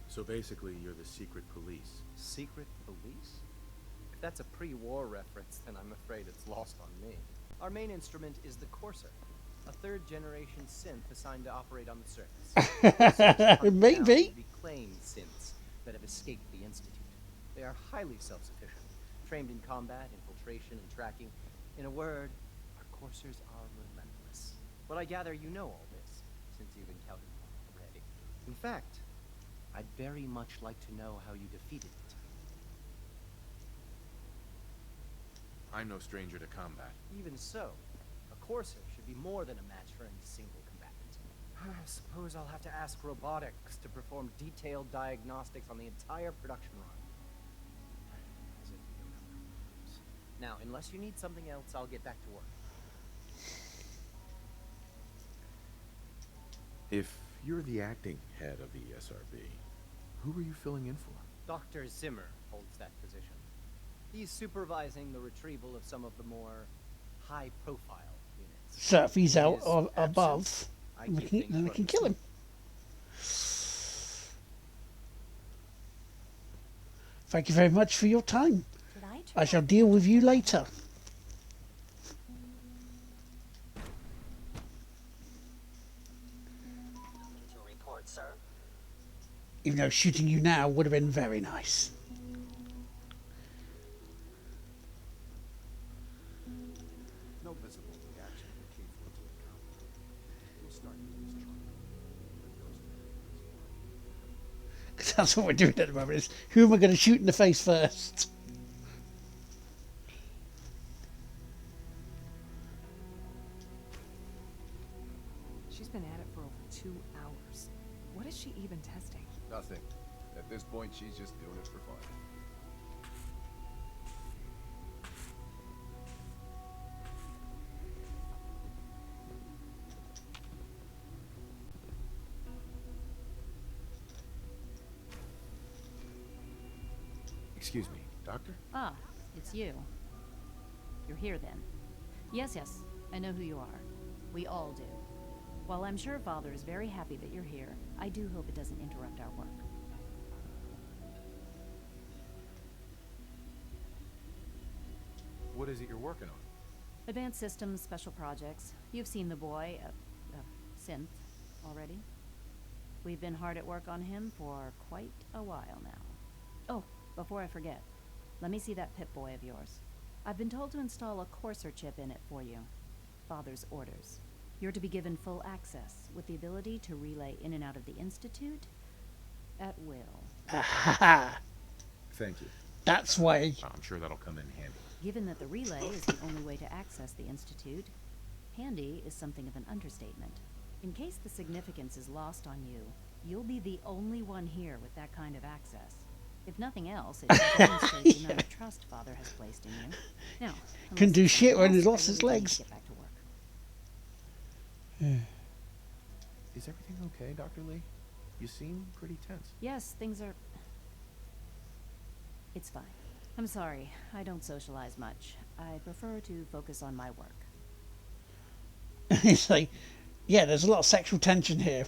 So basically, you're the secret police. Secret police? If that's a pre-war reference, then I'm afraid it's lost on me. Our main instrument is the Courser, a third-generation synth assigned to operate on the surface. Maybe. Reclaimed synths that have escaped the Institute. They are highly self-sufficient, trained in combat, infiltration, and tracking. In a word, our Coursers are relentless. But I gather you know all this, since you've encountered one already. In fact, I'd very much like to know how you defeated it. I'm no stranger to combat. Even so, a Courser should be more than a match for any single combatant. I suppose I'll have to ask robotics to perform detailed diagnostics on the entire production run. As if we don't have enough problems. Now, unless you need something else, I'll get back to work. If you're the acting head of the SRB, who were you filling in for? Dr. Zimmer holds that position. He's supervising the retrieval of some of the more high-profile units. So if he's out His or above, absence, I we keep can, things then we running can kill him. Thank you very much for your time. I shall deal with you later. To report, sir. Even though shooting you now would have been very nice. No visible reaction to K-42 encounter. We'll start with this charge. Because that's what we're doing at the moment, is who am I going to shoot in the face first? She's been at it for over 2 hours. What is she even testing? Nothing. At this point, she's just doing it for fun. Excuse me, Doctor? Ah, it's you. You're here then. Yes, I know who you are. We all do. While I'm sure Father is very happy that you're here, I do hope it doesn't interrupt our work. What is it you're working on? Advanced Systems, Special Projects. You've seen the boy, Synth, already. We've been hard at work on him for quite a while now. Oh, before I forget, let me see that Pip-Boy of yours. I've been told to install a Courser chip in it for you. Father's orders. You're to be given full access, with the ability to relay in and out of the Institute at will. Thank you. That's why. I'm sure that'll come in handy. Given that the relay is the only way to access the Institute, handy is something of an understatement. In case the significance is lost on you, you'll be the only one here with that kind of access. If nothing else, it demonstrates the amount of trust Father has placed in you. Couldn't do shit when he else, I lost his really do need legs. to get back to work. Is everything okay, Dr. Lee? You seem pretty tense. Yes, things are... It's fine. I'm sorry, I don't socialize much. I prefer to focus on my work. He's like, yeah, there's a lot of sexual tension here.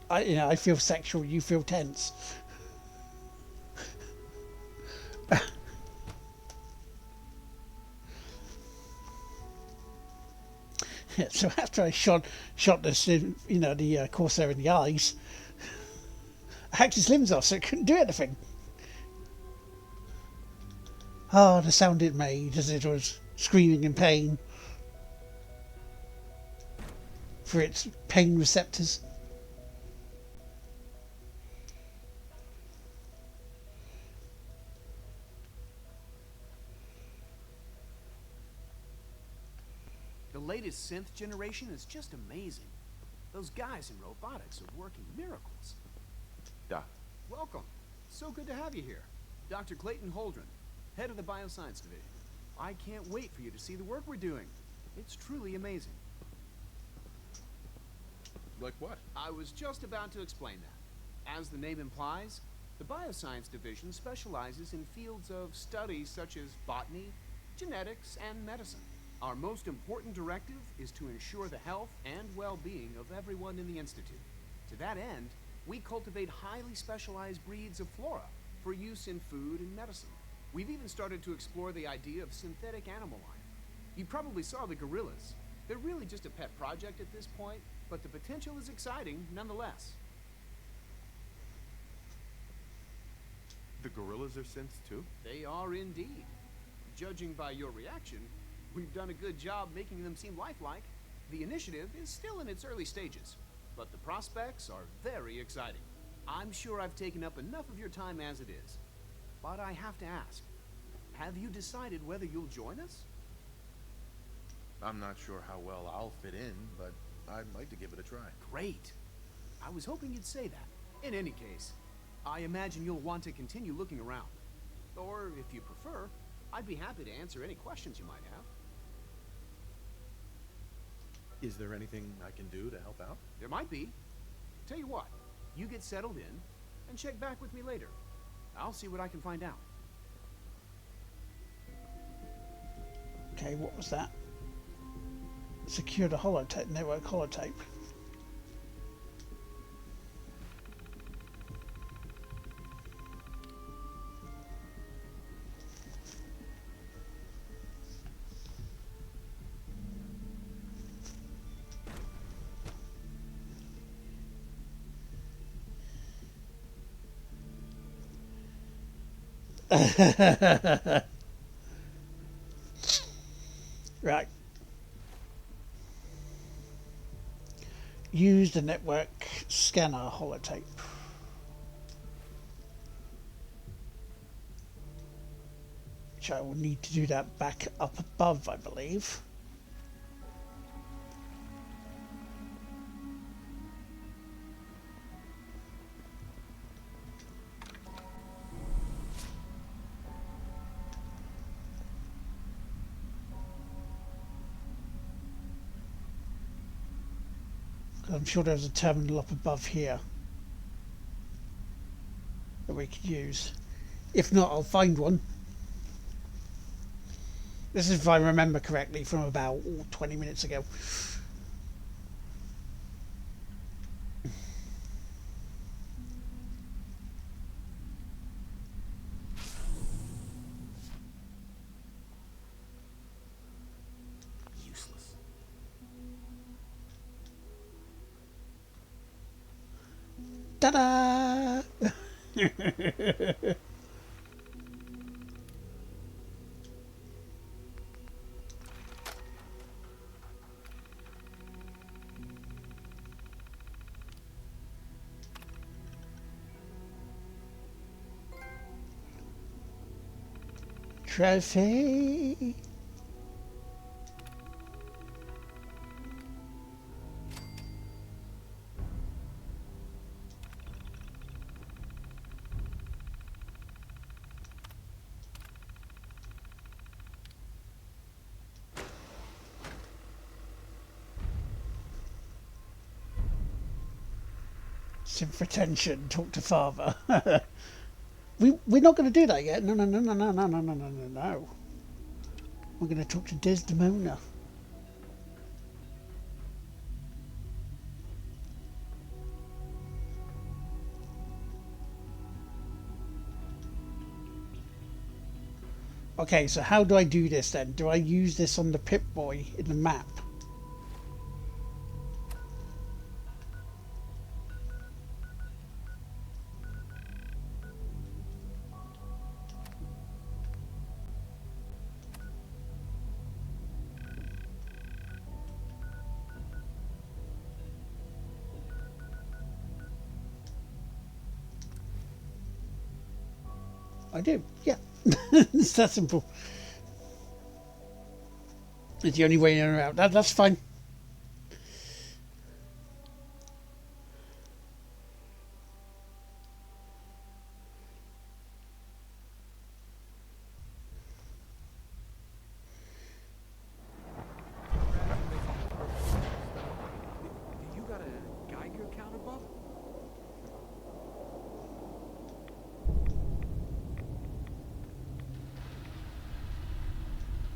I feel sexual, you feel tense. Yeah, so after I shot this, the Corsair in the eyes, I hacked his limbs off so it couldn't do anything. Oh, the sound it made as it was screaming in pain for its pain receptors. The latest synth generation is just amazing. Those guys in robotics are working miracles. Doc. Welcome. So good to have you here. Dr. Clayton Holdren, head of the Bioscience Division. I can't wait for you to see the work we're doing. It's truly amazing. Like what? I was just about to explain that. As the name implies, the Bioscience Division specializes in fields of studies such as botany, genetics, and medicine. Our most important directive is to ensure the health and well-being of everyone in the Institute. To that end, we cultivate highly specialized breeds of flora for use in food and medicine. We've even started to explore the idea of synthetic animal life. You probably saw the gorillas. They're really just a pet project at this point, but the potential is exciting nonetheless. The gorillas are synths too? They are indeed. Judging by your reaction, we've done a good job making them seem lifelike. The initiative is still in its early stages, but the prospects are very exciting. I'm sure I've taken up enough of your time as it is. But I have to ask, have you decided whether you'll join us? I'm not sure how well I'll fit in, but I'd like to give it a try. Great. I was hoping you'd say that. In any case, I imagine you'll want to continue looking around. Or, if you prefer, I'd be happy to answer any questions you might have. Is there anything I can do to help out? There might be. Tell you what, you get settled in, and check back with me later. I'll see what I can find out. Okay, what was that? Secure the holotape, network holotape. Right. Use the network scanner holotape. Which I will need to do that back up above, I believe. I'm sure there's a terminal up above here that we could use. If not, I'll find one. This is if I remember correctly from about 20 minutes ago. Useless. Ta-da! Trophy. Synth retention. Talk to father. We're not going to do that yet. No. We're going to talk to Desdemona. Okay, so how do I do this then? Do I use this on the Pip-Boy in the map? I do, yeah. It's that simple. It's the only way in or out. That's fine. Do you got a Geiger counter, Bub?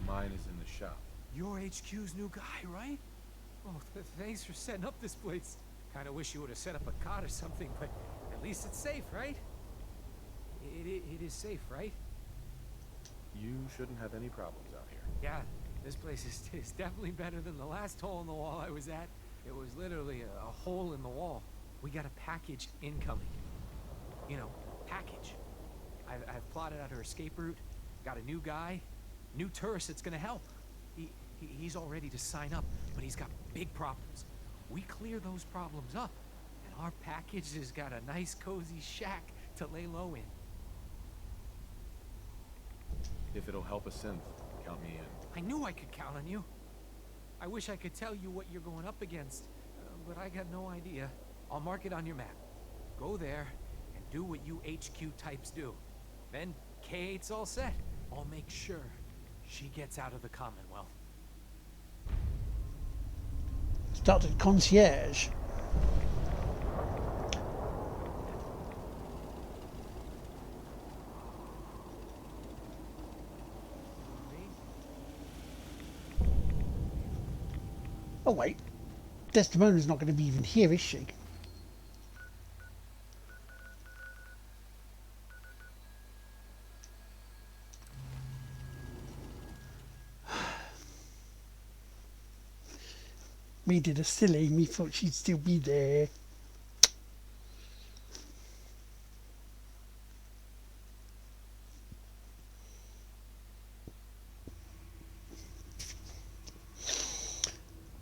Mine is in the shop. You're HQ's new guy, right? Oh, thanks for setting up this place. Kinda wish you would have set up a cot or something, but at least it's safe, right? It is safe, right? You shouldn't have any problems out here. Yeah, this place is definitely better than the last hole in the wall I was at. It was literally a hole in the wall. We got a package incoming. You know, package. I've plotted out her escape route. Got a new guy, new tourist that's gonna help. He's all ready to sign up, but he's got big problems. We clear those problems up, and our package has got a nice cozy shack to lay low in. If it'll help a synth, count me in. I knew I could count on you. I wish I could tell you what you're going up against, but I got no idea. I'll mark it on your map. Go there and do what you HQ types do. Then K8's all set. I'll make sure she gets out of the Commonwealth. Started concierge. Oh wait, Desdemona's not going to be even here, is she? Me did a silly, me thought she'd still be there.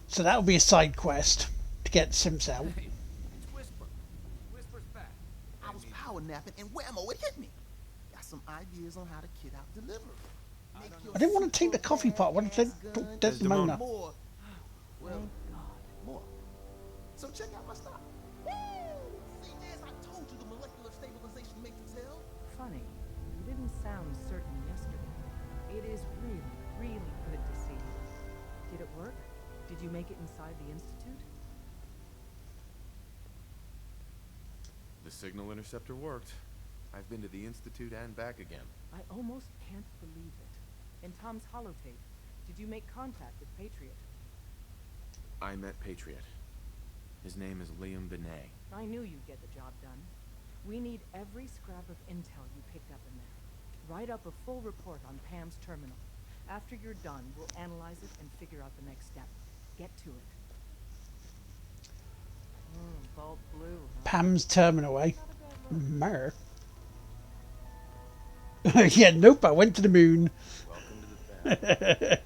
So that'll be a side quest to get Sims out. Hey, it's Whisper. Whisper's back. I was power napping and whammo, it hit me. Got some ideas on how to kid out delivery. I didn't want to take the coffee pot. I wanted to talk Desdemona. More. Well, more. So check out my stuff. Woo! See, as I told you, the molecular stabilization matrix held. Funny, you didn't sound certain yesterday. It is really, really good to see you. Did it work? Did you make it inside the Institute? The signal interceptor worked. I've been to the Institute and back again. I almost can't believe it. In Tom's holotape, did you make contact with Patriot? I met Patriot. His name is Liam Benet. I knew you'd get the job done. We need every scrap of intel you picked up in there. Write up a full report on Pam's terminal. After you're done, we'll analyze it and figure out the next step. Get to it. Bulb blue, huh? Pam's terminal, eh? Mer. Yeah, nope, I went to the moon. Welcome to the family.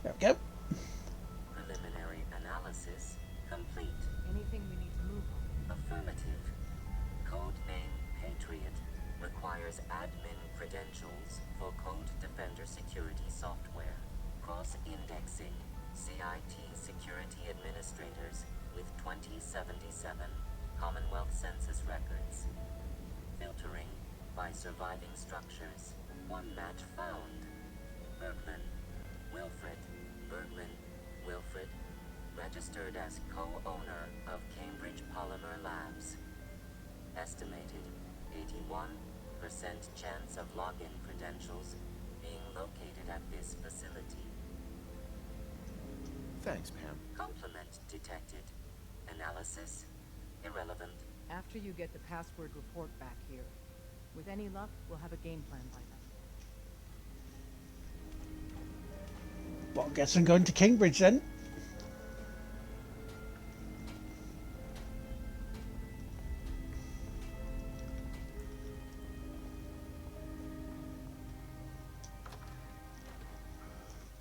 There we go. Preliminary analysis complete. Anything we need to move on? Affirmative. Codename Patriot requires admin credentials for code vendor security software. Cross-indexing CIT security administrators with 2077 Commonwealth Census records. Filtering by surviving structures. One match found. Berglund. Wilfred. Berglund. Wilfred. Registered as co-owner of Cambridge Polymer Labs. Estimated 81% chance of login credentials being located at this facility. Thanks, Pam. Complement detected. Analysis irrelevant. After you get the password report back here, with any luck, we'll have a game plan by then. Well, I guess I'm going to Cambridge then.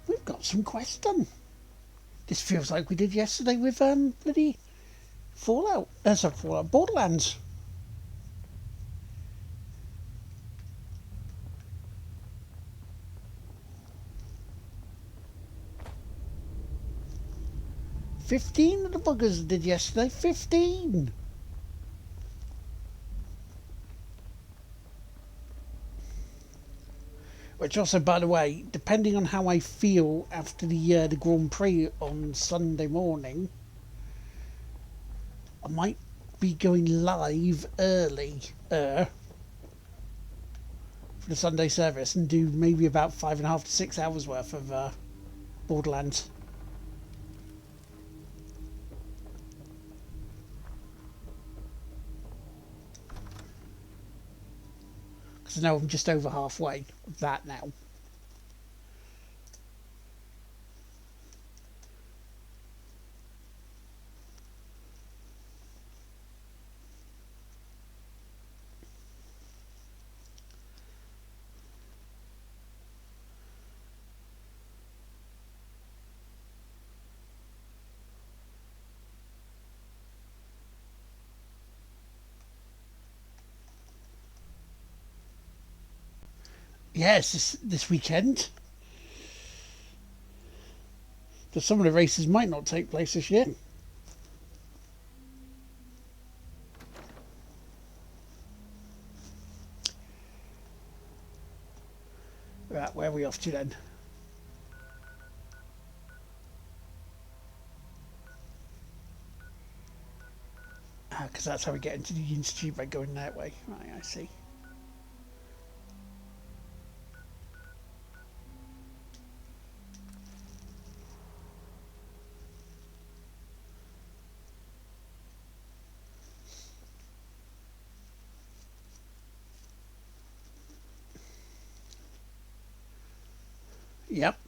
We've got some quests done. This feels like we did yesterday with bloody Fallout. Sorry, Fallout. Borderlands. $15 of the buggers did yesterday. 15. Which also, by the way, depending on how I feel after the Grand Prix on Sunday morning, I might be going live early for the Sunday service and do maybe about 5.5 to 6 hours worth of Borderlands. Because now I'm just over halfway of that now. Yes, this weekend. But some of the races might not take place this year. Right, where are we off to then? Because that's how we get into the Institute, by going that way. Right, I see. Yep.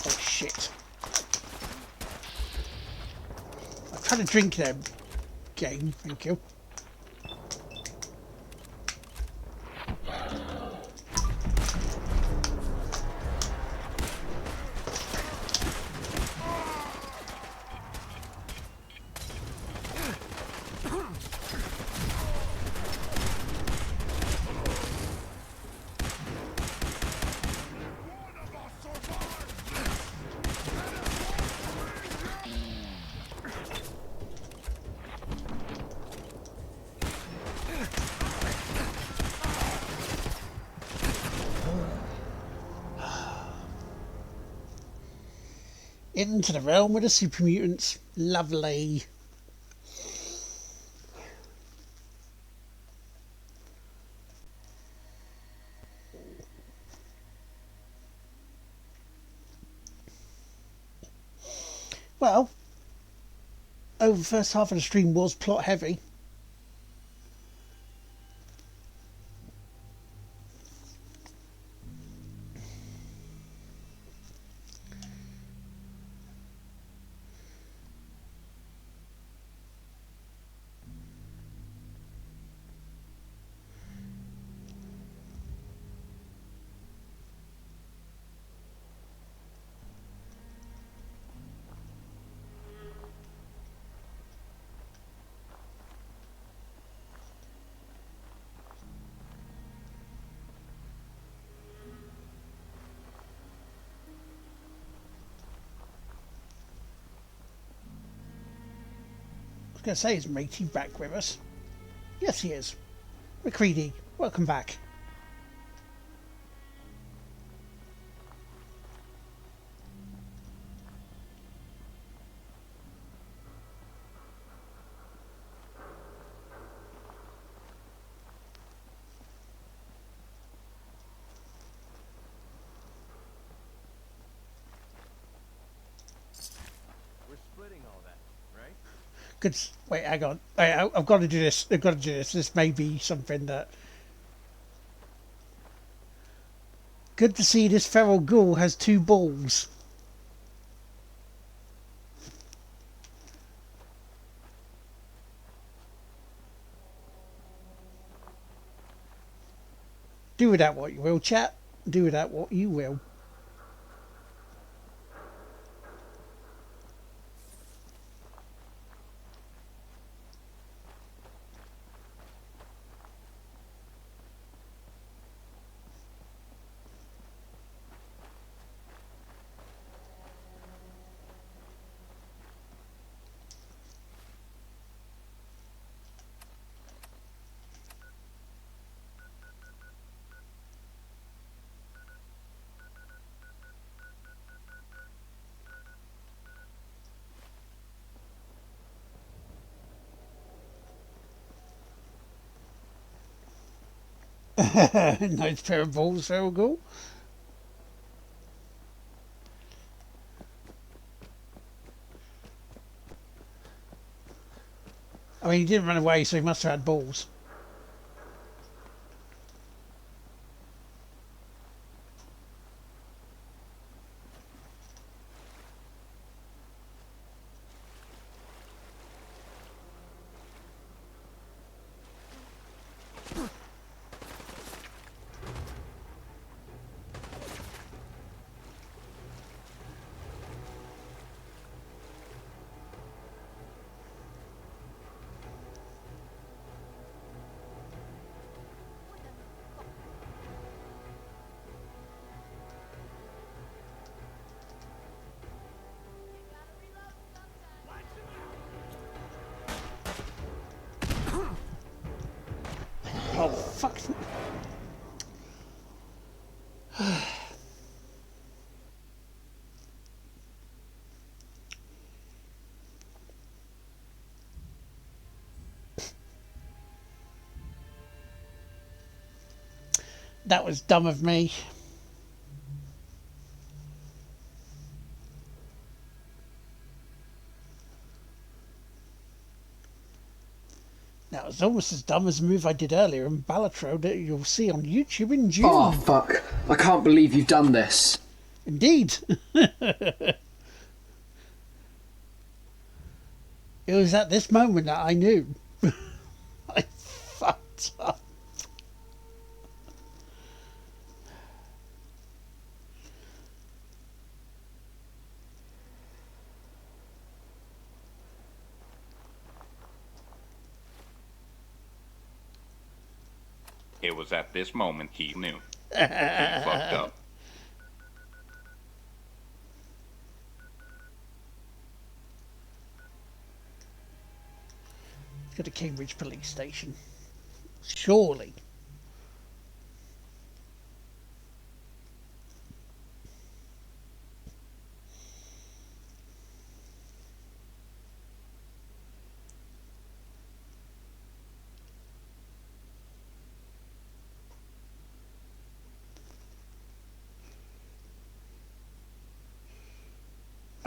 Oh shit. I've had a drink there, game, thank you. Into the realm of the super mutants. Lovely. Well, over the first half of the stream was plot heavy. going to say, is Matey back with us? Yes, he is. McCready, welcome back. We're splitting all that, right? Good. Wait, hang on. I've got to do this. I've got to do this. This may be something that... Good to see this feral ghoul has 2 balls. Do with that what you will, chat. Do with that what you will. Nice pair of balls, feral ghoul. I mean, he didn't run away, so he must have had balls. Oh, fuck. That was dumb of me. That was almost as dumb as the move I did earlier in Balatro that you'll see on YouTube in June. Oh, fuck. I can't believe you've done this. Indeed. It was at this moment that I knew. I fucked up. It was at this moment he knew. He fucked up. Go to Cambridge Police Station. Surely.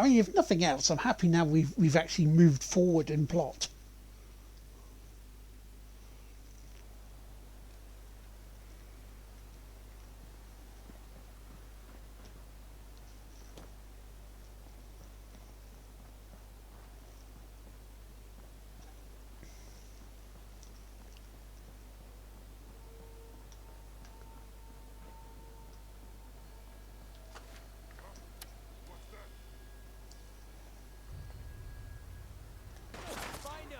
I mean, if nothing else, I'm happy now we've actually moved forward in plot. Find him!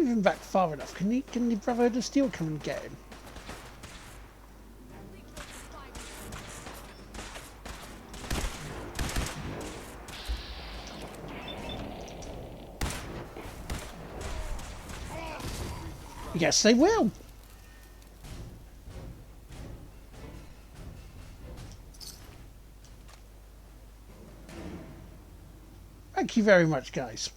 move him back far enough. Can the Brotherhood of Steel come and get him? Yes, they will. Thank you very much, guys.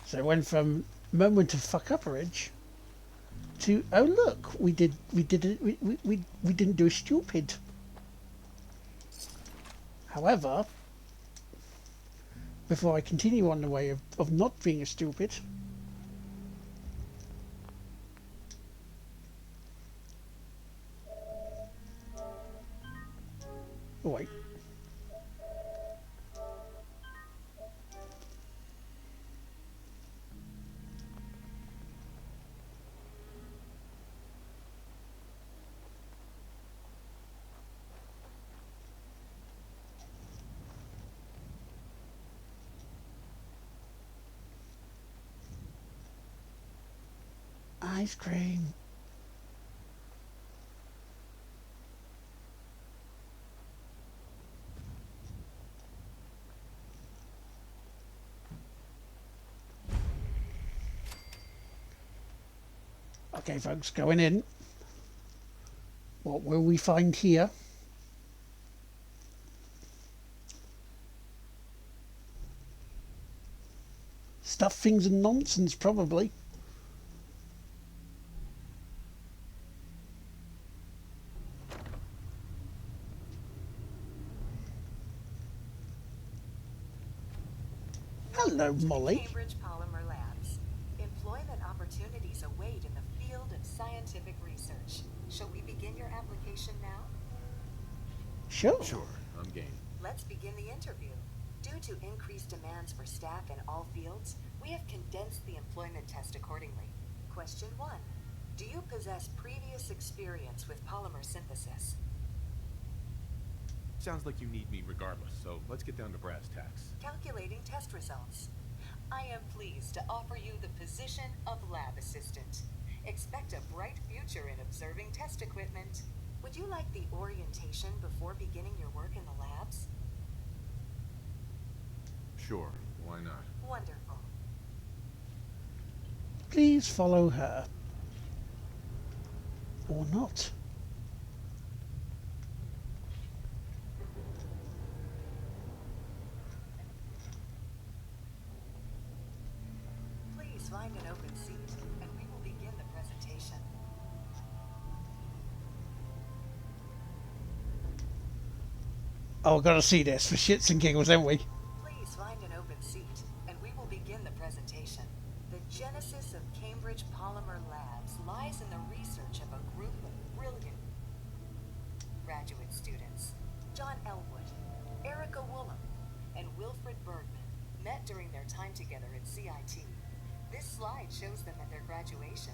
So it went from moment of fuck upperage to, oh look, we didn't do a stupid. However, before I continue on the way of not being a stupid, oh wait. Ice cream. Okay, folks, going in. What will we find here? Stuff, things and nonsense, probably. Hello, Molly. Cambridge Polymer Labs. Employment opportunities await in the field of scientific research. Shall we begin your application now? Sure. Sure, I'm game. Let's begin the interview. Due to increased demands for staff in all fields, we have condensed the employment test accordingly. Question 1. Do you possess previous experience with polymer synthesis? Sounds like you need me regardless, so let's get down to brass tacks. Calculating test results. I am pleased to offer you the position of lab assistant. Expect a bright future in observing test equipment. Would you like the orientation before beginning your work in the labs? Sure, why not? Wonderful. Please follow her. Or not. Please find an open seat, and we will begin the presentation. Oh, I've got to see this for shits and giggles, haven't we? Please find an open seat, and we will begin the presentation. The genesis of Cambridge Polymer Labs lies in the research of a group of brilliant graduate students. John Elwood, Erica Woolham, and Wilfred Bergman met during their time together at CIT. This slide shows them at their graduation.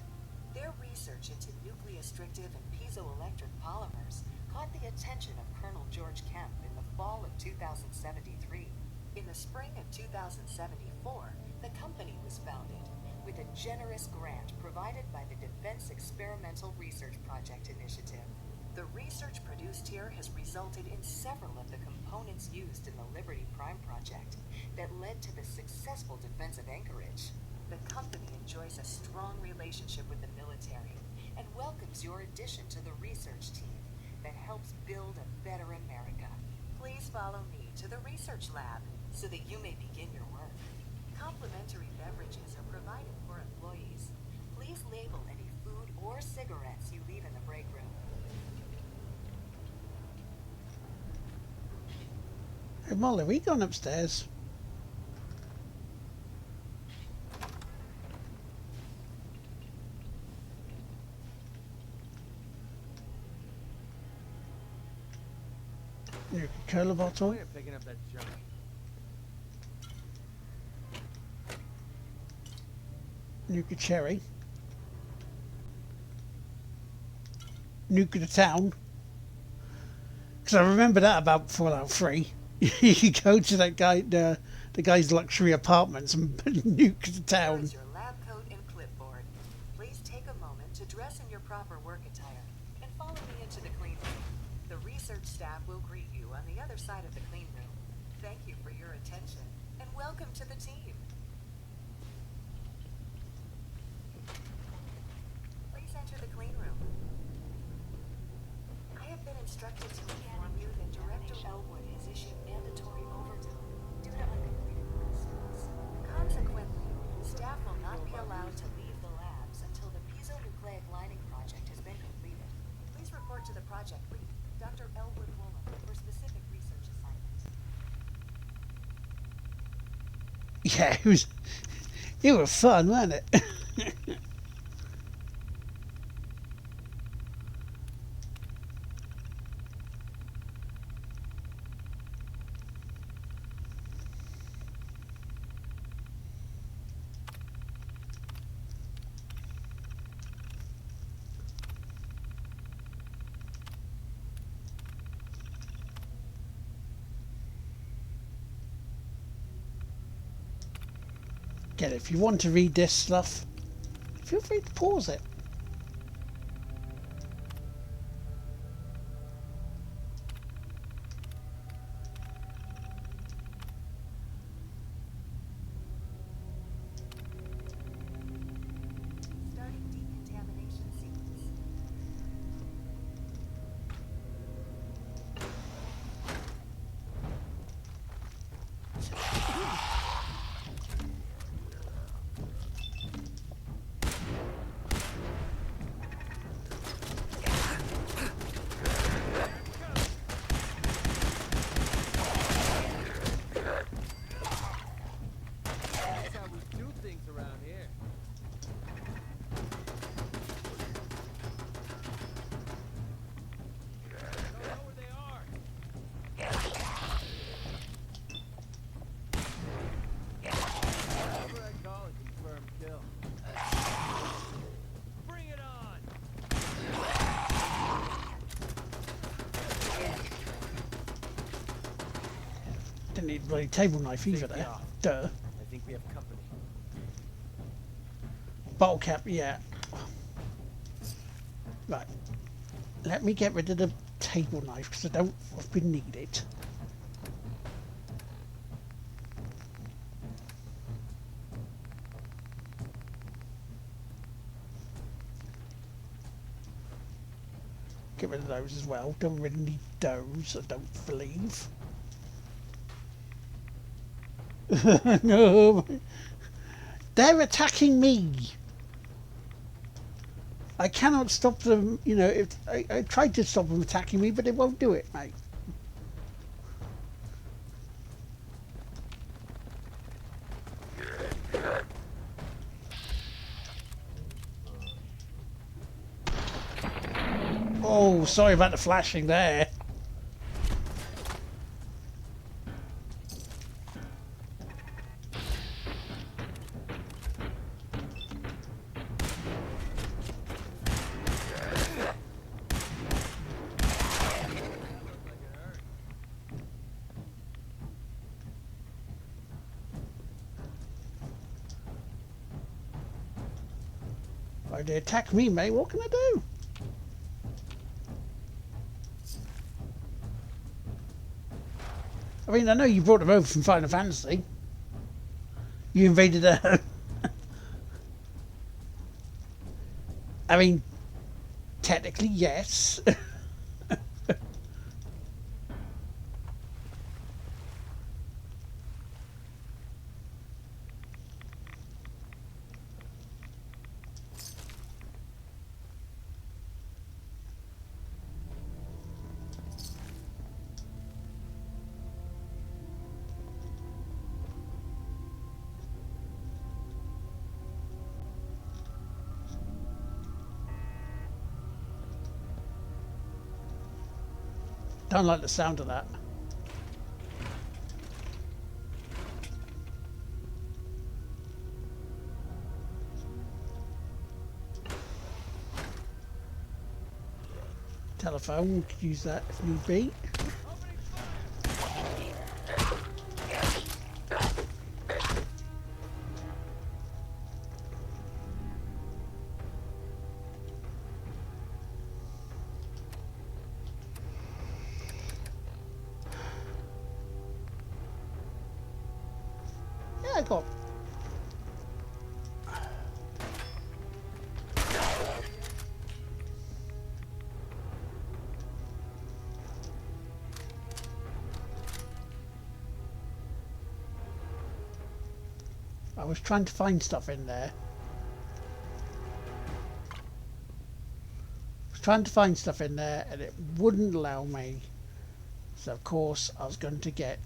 Their research into nucleostrictive and piezoelectric polymers caught the attention of Colonel George Kemp in the fall of 2073. In the spring of 2074, the company was founded with a generous grant provided by the Defense Experimental Research Project Initiative. The research produced here has resulted in several of the components used in the Liberty Prime project that led to the successful defense of Anchorage. The company enjoys a strong relationship with the military and welcomes your addition to the research team that helps build a better America. Please follow me to the research lab so that you may begin your work. Complimentary beverages are provided for employees. Please label any food or cigarettes you leave in the break room. Hey, Molly, we gone upstairs? Your Cola bottle? You're picking up that junk. Nuka Cherry. Nuka the town. Because I remember that about Fallout 3. You go to that guy, the guy's luxury apartments and nuke the town. Here's your lab coat and clipboard. Please take a moment to dress in your proper work attire and follow me into the clean room. The research staff will greet you on the other side of the clean room. Thank you for your attention and welcome to the team. Please enter the clean room. I have been instructed to inform you that Director Elwood has issued mandatory overtime due to uncompleted milestones. Consequently, staff will not be allowed to leave the labs until the piezonucleic lining project has been completed. Please report to the project lead, Dr. Elwood Woolen, for specific research assignments. Yeah, it was fun, wasn't it? Again, if you want to read this stuff, feel free to pause it. Starting decontamination sequence. That's how we do things around here. I don't know where they are. Whatever I call it, confirmed kill. Bring it on! Didn't need a bloody table knife either there. Duh. I think we have company. Bottle cap, yeah. Right. Let me get rid of the table knife because I don't often need it. Get rid of those as well. Don't really need those, I don't believe. No. They're attacking me. I cannot stop them, you know, if I tried to stop them attacking me, but they won't do it, mate. Oh, sorry about the flashing there. Why they attack me, mate? What can I do? I mean, I know you brought them over from Final Fantasy. You invaded their home. I mean, technically, yes. Don't like the sound of that. telephone. We could use that if need be. Yeah, I got. I was trying to find stuff in there. And it wouldn't allow me. So of course I was going to get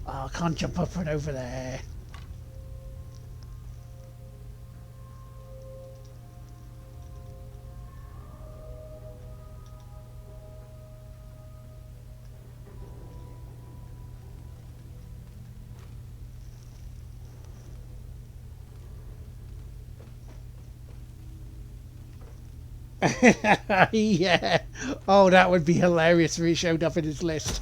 I can't jump up and over there. Yeah. Oh, that would be hilarious if he showed up in his list.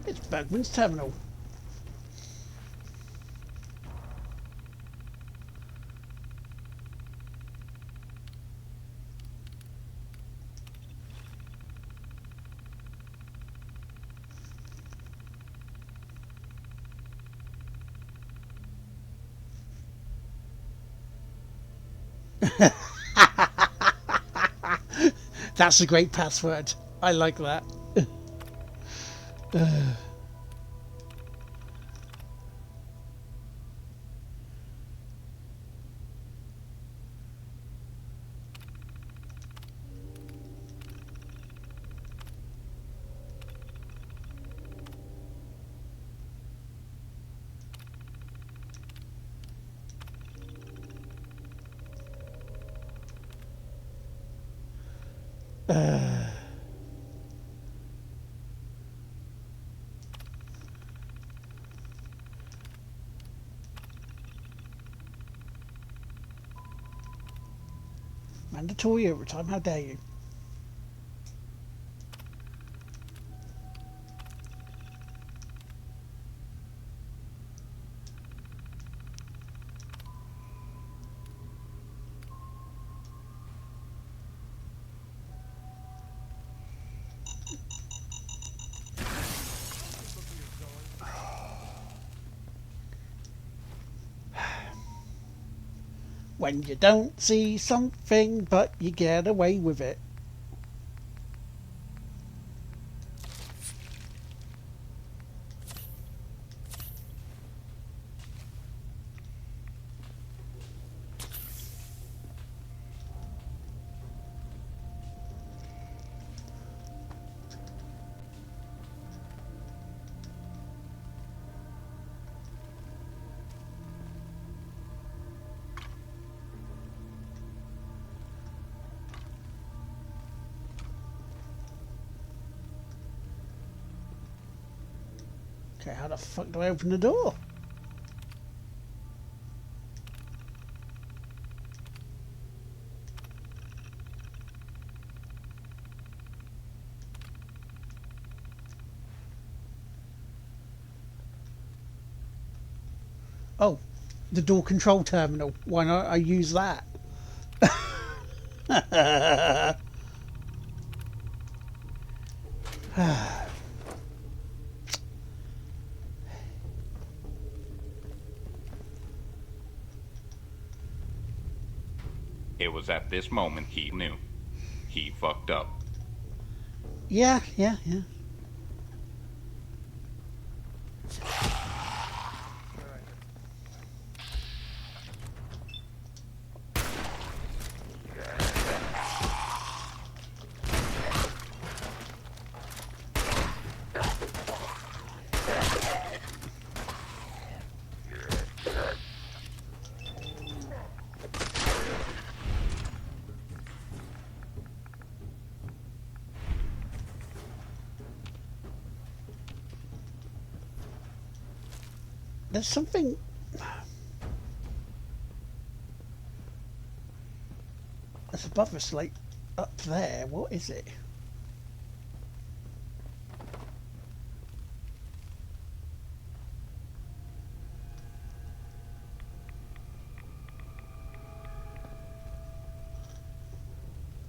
It's Bergman's terminal. That's a great password. I like that. Mandatory overtime, how dare you? When you don't see something, but you get away with it. Okay, how the fuck do I open the door? Oh, the door control terminal. Why not I use that? It was at this moment he knew. He fucked up. Yeah. There's something... that's above us, like, up there. What is it?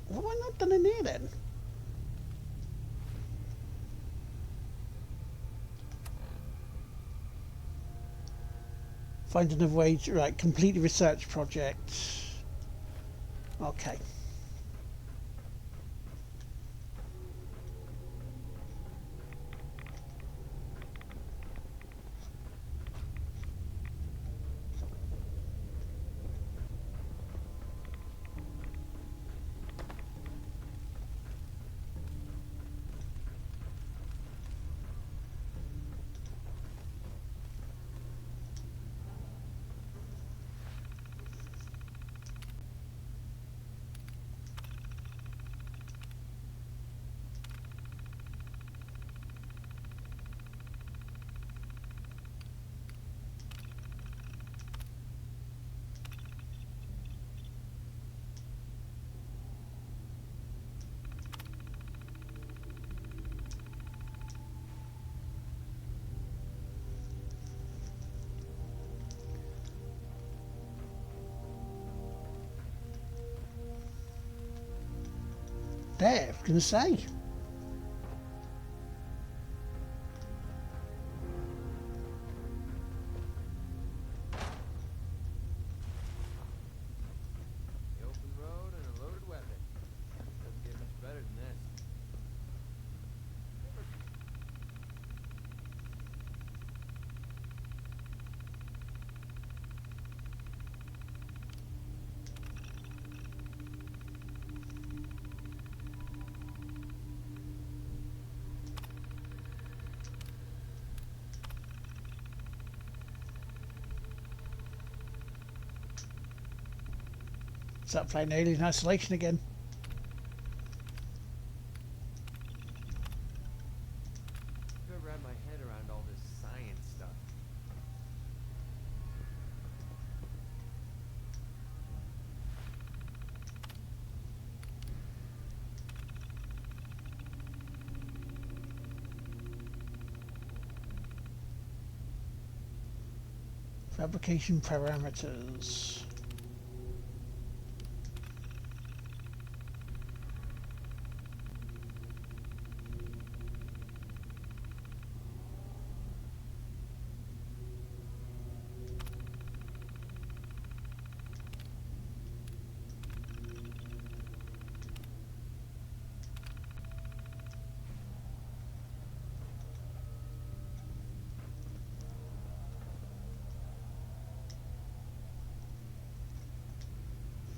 What have I not done in here then? Find another way to, right, complete the research project. Okay. There, I was going to say. The open road and a loaded weapon. Doesn't get much better than this. Start playing Alien Isolation again. I could wrap my head around all this science stuff. Fabrication parameters.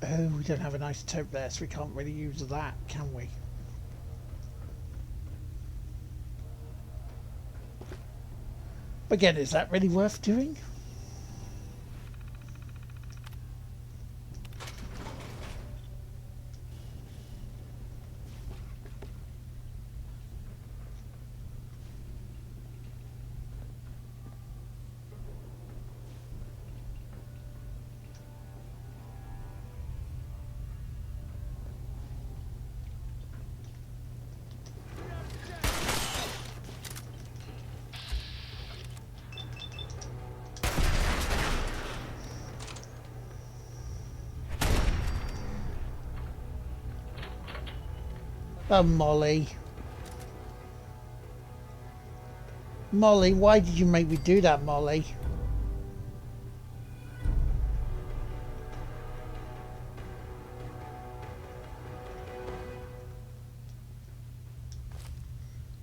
Oh, we don't have an isotope there, so we can't really use that, can we? Again, is that really worth doing? Oh, Molly. Molly, why did you make me do that, Molly?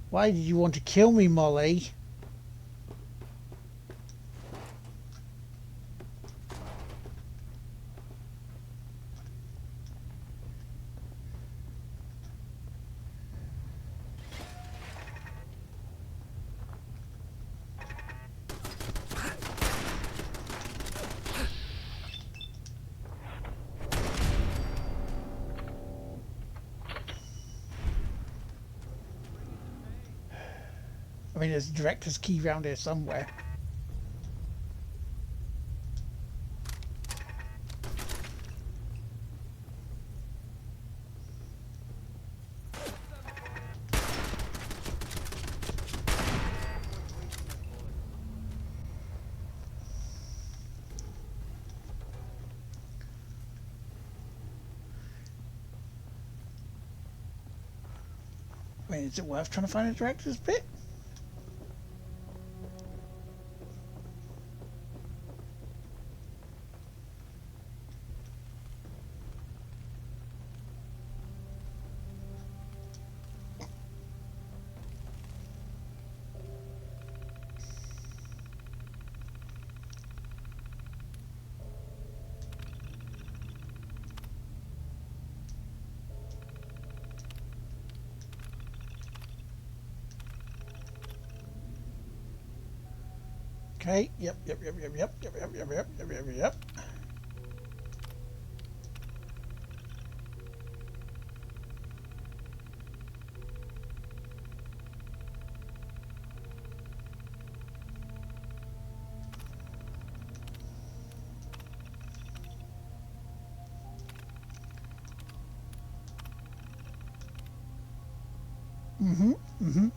Why did you want to kill me, Molly? I mean, there's a director's key around here somewhere. I mean, is it worth trying to find a director's bit? Okay, yep.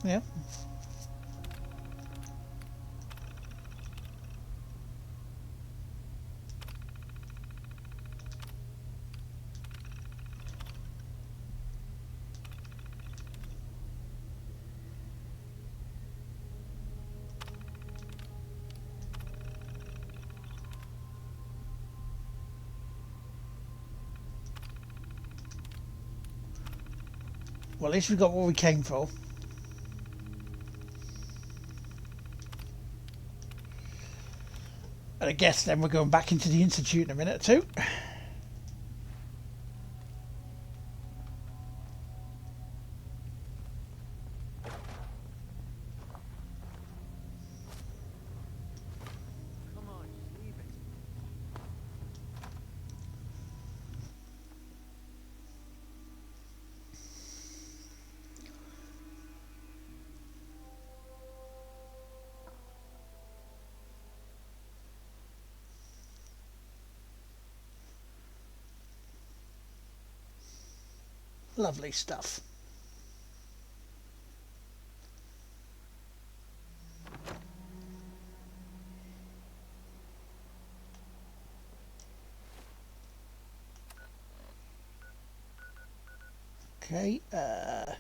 Yeah. Well, at least we got what we came for. And I guess then we're going back into the Institute in a minute or two. Come on, just leave it. Lovely stuff. Okay, I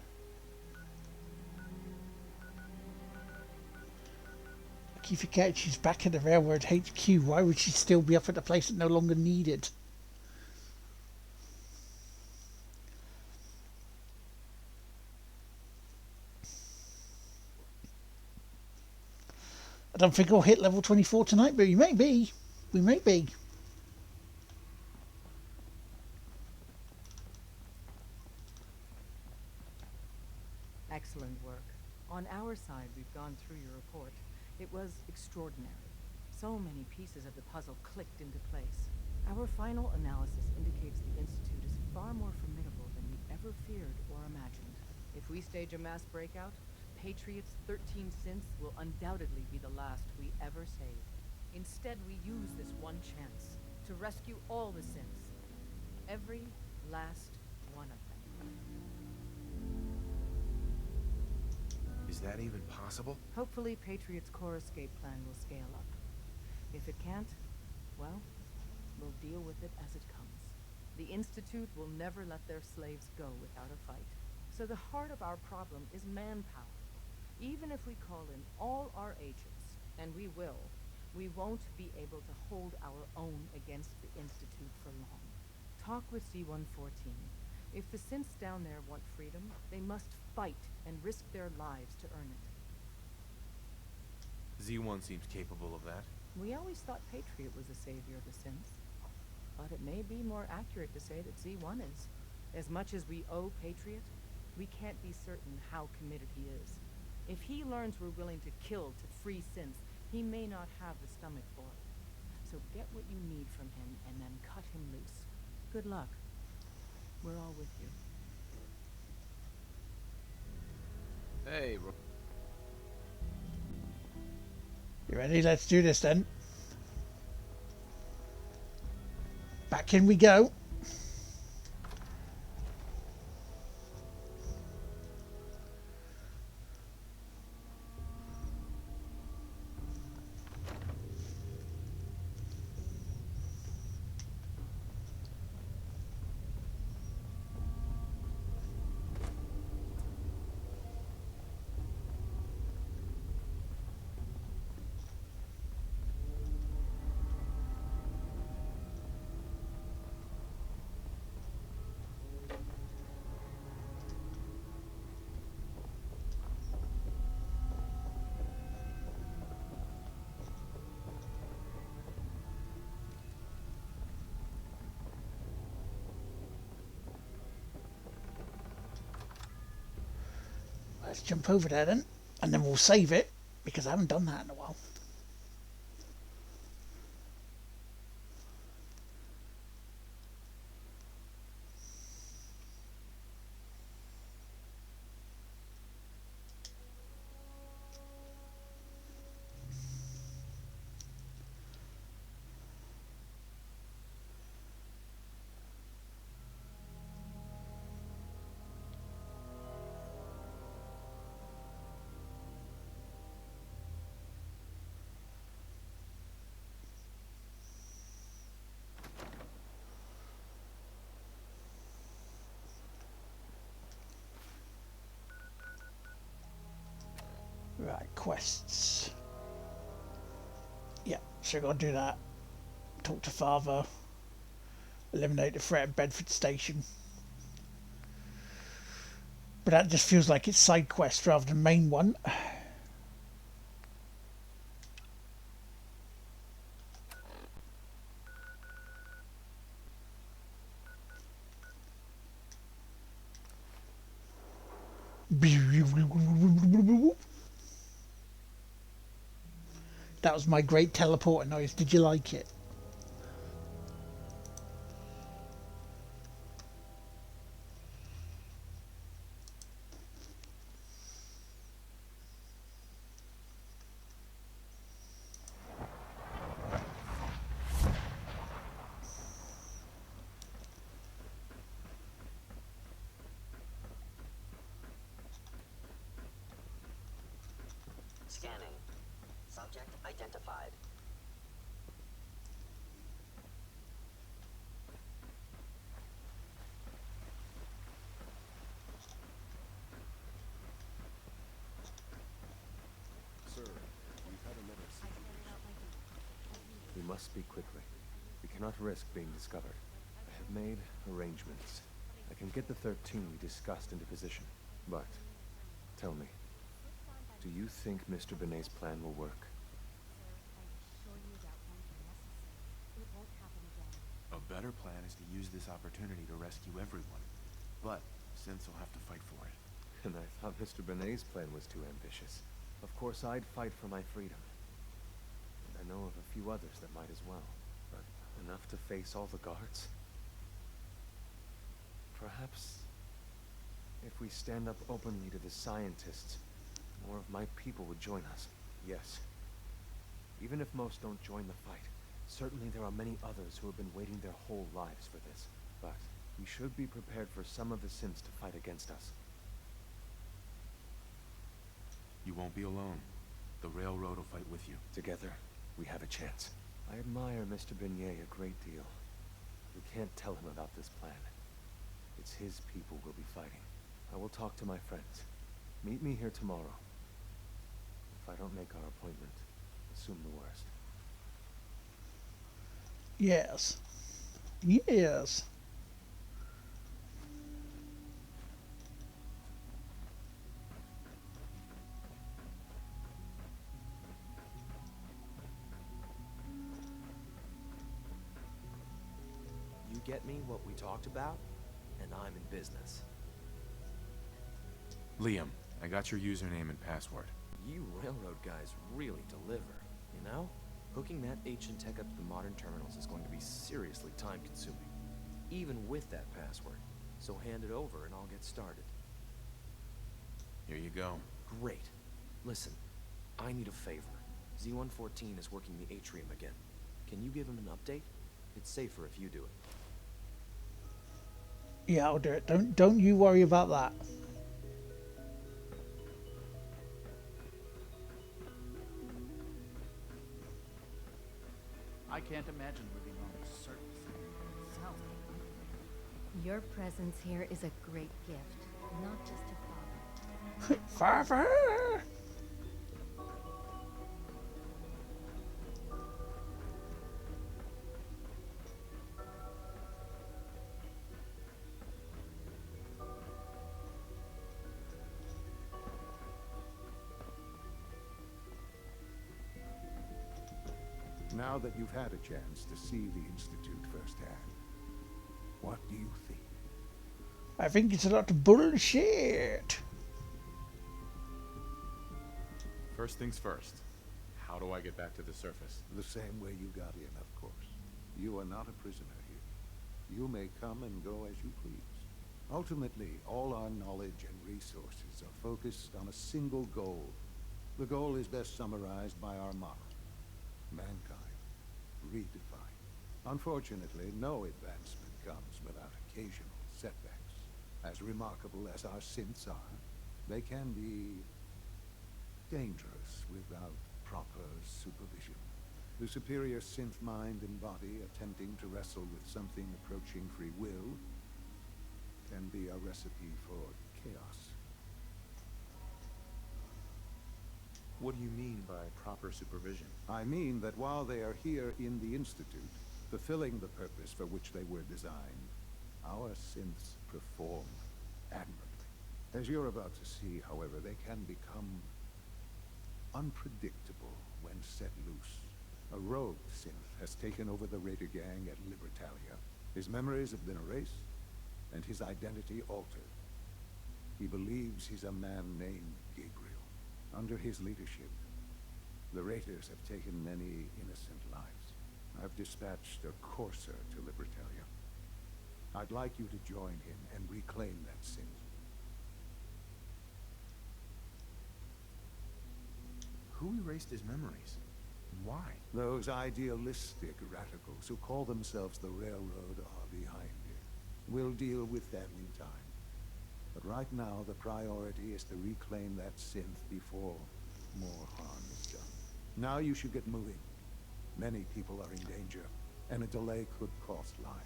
keep forgetting she's back at the railroad HQ. Why would she still be up at the place that no longer needed? I don't think we'll hit level 24 tonight, but we may be. We may be. Excellent work. On our side, we've gone through your report. It was extraordinary. So many pieces of the puzzle clicked into place. Our final analysis indicates the Institute is far more formidable than we ever feared or imagined. If we stage a mass breakout, Patriot's 13 synths will undoubtedly be the last we ever save. Instead, we use this one chance to rescue all the synths. Every last one of them. Is that even possible? Hopefully, Patriot's core escape plan will scale up. If it can't, well, we'll deal with it as it comes. The Institute will never let their slaves go without a fight. So the heart of our problem is manpower. Even if we call in all our agents, and we will, we won't be able to hold our own against the Institute for long. Talk with Z-114. If the synths down there want freedom, they must fight and risk their lives to earn it. Z1 seems capable of that. We always thought Patriot was the savior of the synths. But it may be more accurate to say that Z1 is. As much as we owe Patriot, we can't be certain how committed he is. If he learns we're willing to kill to free synths, he may not have the stomach for it. So get what you need from him and then cut him loose. Good luck. We're all with you. Hey, You ready? Let's do this then. Back in we go. let's jump over there then, and then we'll save it because I haven't done that in a while. Right, quests. Yeah, so I've got to do that. Talk to father. Eliminate the threat at Bedford Station. But that just feels like it's side quest rather than main one. That was my great teleporter noise. Did you like it? Scanning. Subject identified. Sir, we've had another situation. We must speak quickly. We cannot risk being discovered. I have made arrangements. I can get the 13 we discussed into position. But, tell me, do you think Mr. Benet's plan will work? A better plan is to use this opportunity to rescue everyone. But Synths will have to fight for it. And I thought Mr. Benet's plan was too ambitious. Of course, I'd fight for my freedom. And I know of a few others that might as well. But enough to face all the guards? Perhaps if we stand up openly to the scientists, more of my people would join us. Yes. Even if most don't join the fight, certainly there are many others who have been waiting their whole lives for this. But we should be prepared for some of the synths to fight against us. You won't be alone. The Railroad will fight with you. Together, we have a chance. I admire Mr. Benet a great deal. We can't tell him about this plan. It's his people we'll be fighting. I will talk to my friends. Meet me here tomorrow. If I don't make our appointment, assume the worst. Yes. Yes. You get me what we talked about, and I'm in business. Liam, I got your username and password. You railroad guys really deliver, you know? Hooking that ancient tech up to the modern terminals is going to be seriously time-consuming, even with that password. So hand it over and I'll get started. Here you go. Great. Listen, I need a favor. Z-114 is working the atrium again. Can you give him an update? It's safer if you do it. Yeah, I'll do it. Don't you worry about that. I can't imagine living on the surface. So, your presence here is a great gift, not just to Father. Father! Now that you've had a chance to see the Institute firsthand, what do you think? I think it's a lot of bullshit. First things first. How do I get back to the surface? The same way you got in, of course. You are not a prisoner here. You may come and go as you please. Ultimately, all our knowledge and resources are focused on a single goal. The goal is best summarized by our motto: mankind redefined. Unfortunately, no advancement comes without occasional setbacks. As remarkable as our synths are, they can be dangerous without proper supervision. The superior synth mind and body attempting to wrestle with something approaching free will can be a recipe for chaos. What do you mean by proper supervision? I mean that while they are here in the Institute, fulfilling the purpose for which they were designed, our synths perform admirably. As you're about to see, however, they can become unpredictable when set loose. A rogue synth has taken over the Raider gang at Libertalia. His memories have been erased, and his identity altered. He believes he's a man named Gabriel. Under his leadership, the Raiders have taken many innocent lives. I've dispatched a courser to Libertalia. I'd like you to join him and reclaim that synth. Who erased his memories? And why? Those idealistic radicals who call themselves the Railroad are behind it. We'll deal with them in time. But right now, the priority is to reclaim that synth before more harm is done. Now you should get moving. Many people are in danger, and a delay could cost lives.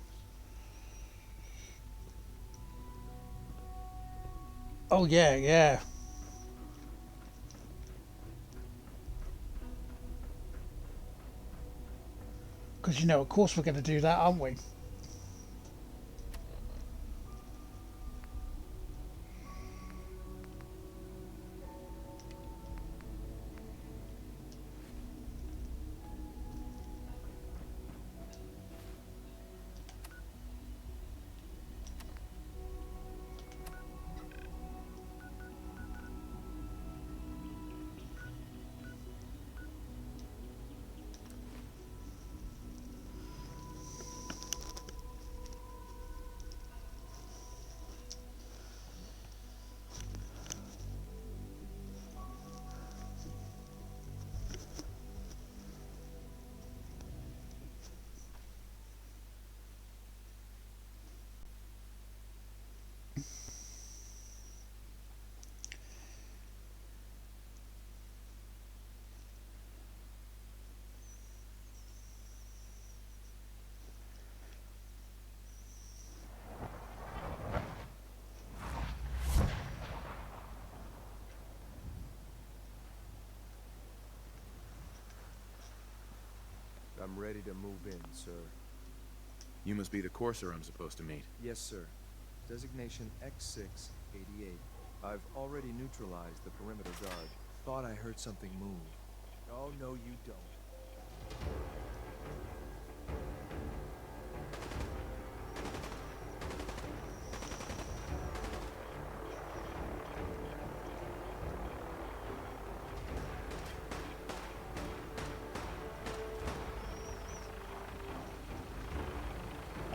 Oh, yeah, yeah. Because, you know, of course we're going to do that, aren't we? I'm ready to move in, sir. You must be the courser I'm supposed to meet. Yes, sir. Designation X688. I've already neutralized the perimeter guard. Thought I heard something move. Oh, no, you don't.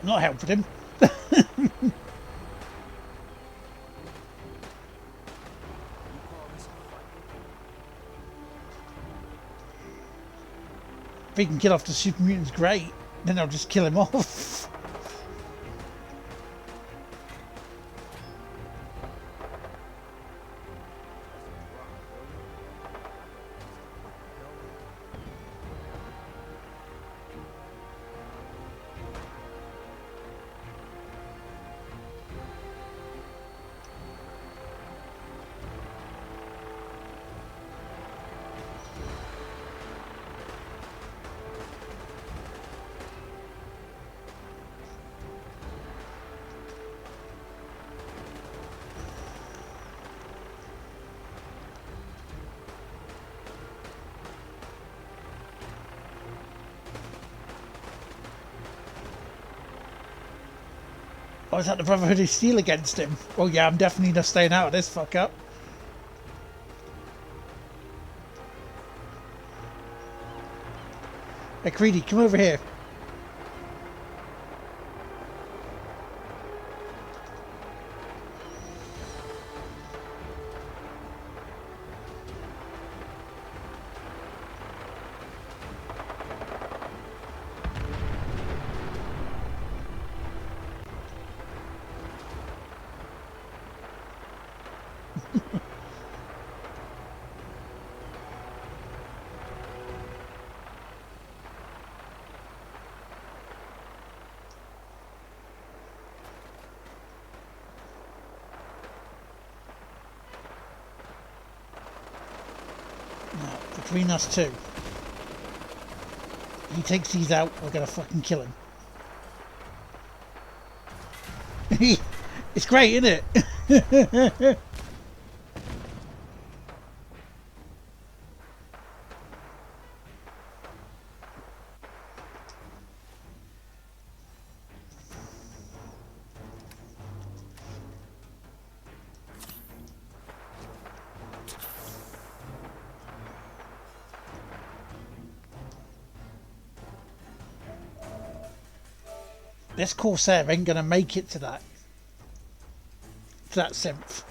I'm not helping him. If he can kill off the super mutants, great. Then I'll just kill him off. Oh, is that the Brotherhood of Steel against him? Oh yeah, I'm definitely not staying out of this fuck up. Hey, Creedy, come over here. Now, between us two, he takes these out, we're gonna fucking kill him. It's great, isn't it? This Corsair ain't gonna make it to that synth.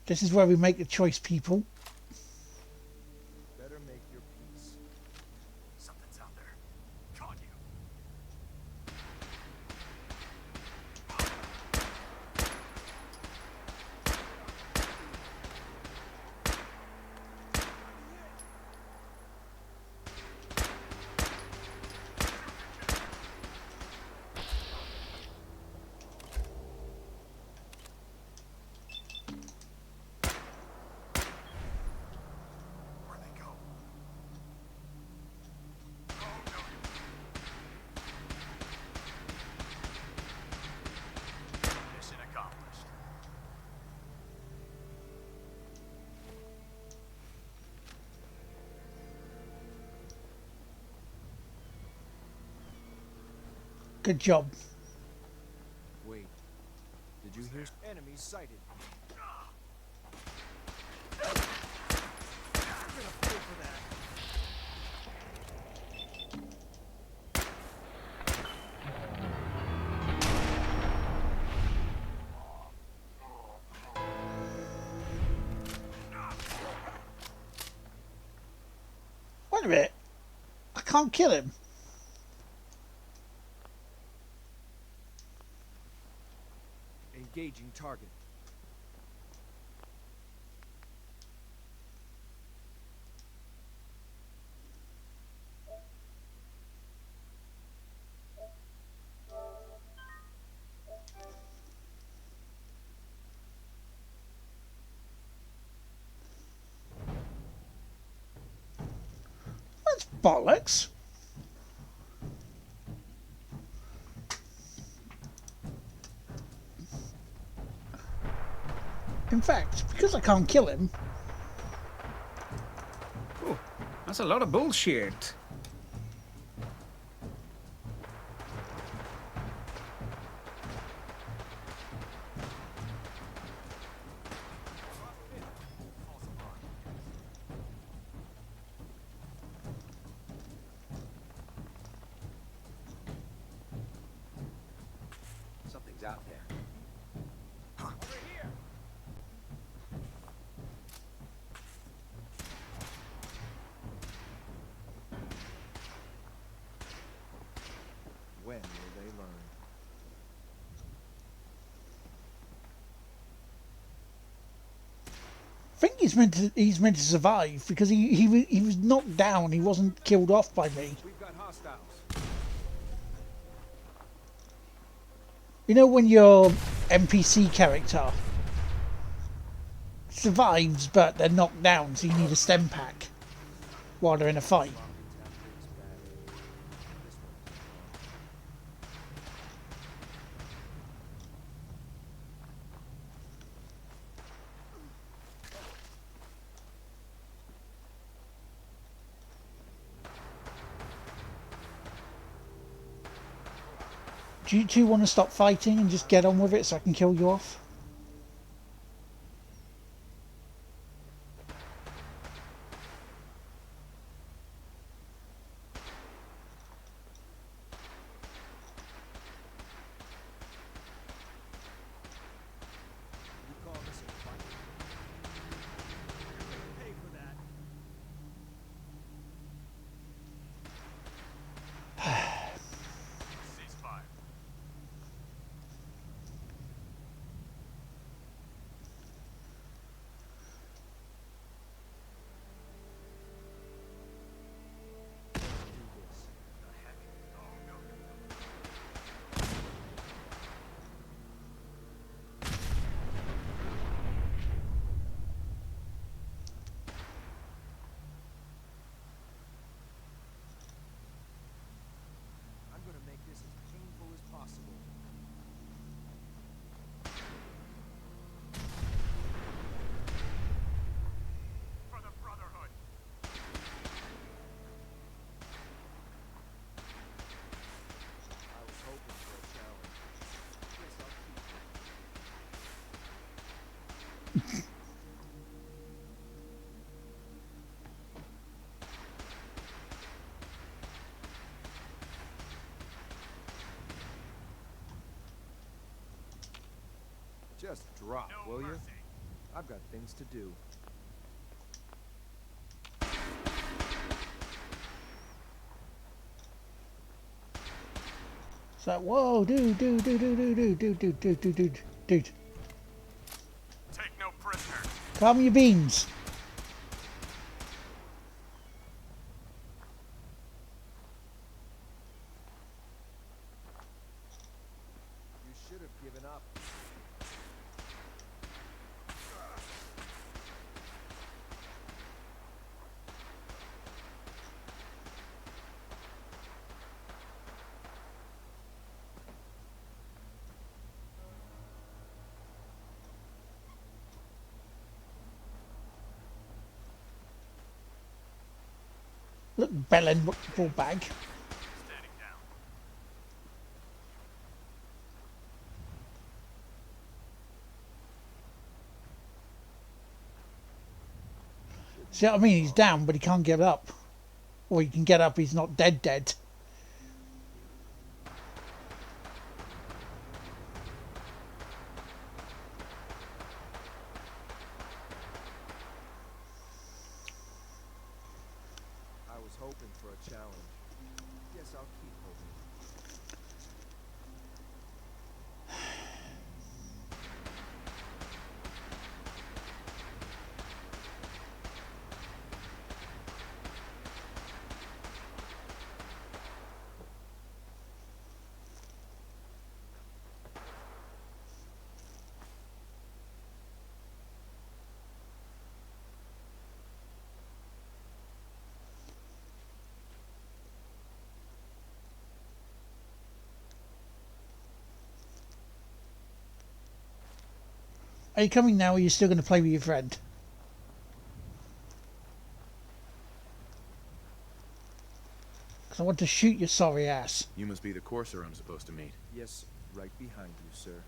This is where we make the choice, people. Better make your peace. Something's out there. Caught you. Good job. Wait, did you hear? Enemies sighted. Wait a minute. I can't kill him. Engaging target. That's bollocks. In fact, because I can't kill him... Oh, that's a lot of bullshit. Something's out there. When will they learn? think he's meant to survive because he was knocked down. He wasn't killed off by me. We've got hostiles. You know when your NPC character survives but they're knocked down, so you need a stem pack while they're in a fight. Do you two want to stop fighting and just get on with it so I can kill you off? Just drop, will you? I've got things to do. It's like, whoa, dude. Take no prisoners. Calm your beans. You should have given up. Look, bellend ball bag. See what I mean? He's down, but he can't get up. Or he can get up, he's not dead. I was hoping for a challenge. Guess I'll keep hoping. Are you coming now, or are you still going to play with your friend? Because I want to shoot your sorry ass. You must be the courser I'm supposed to meet. Yes, right behind you, sir.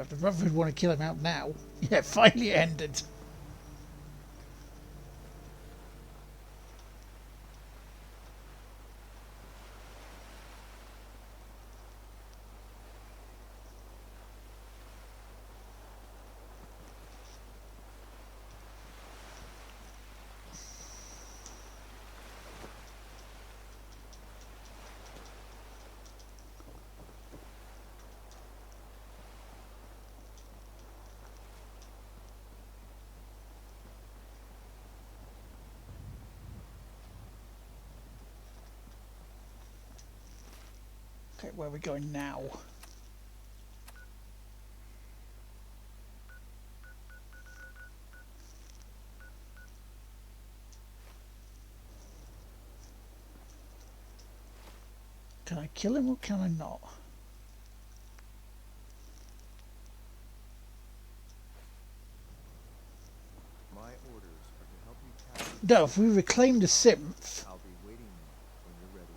But the brother would want to kill him out now. Yeah, finally it ended. Okay, where are we going now? Can I kill him or can I not? My orders are to help you capture. No, if we reclaim the synth, I'll be waiting when you're ready.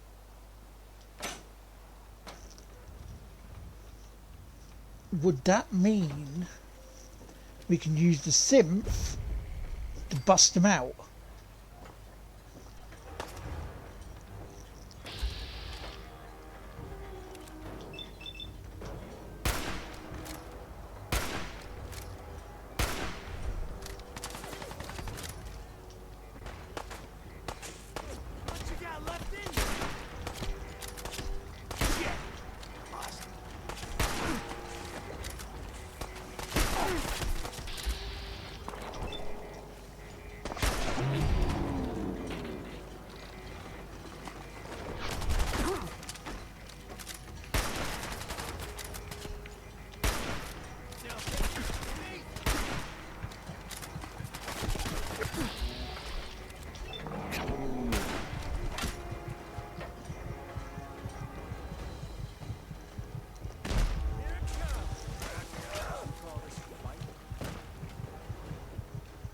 would that mean we can use the synth to bust them out? What you got left in you? Shit! Lost.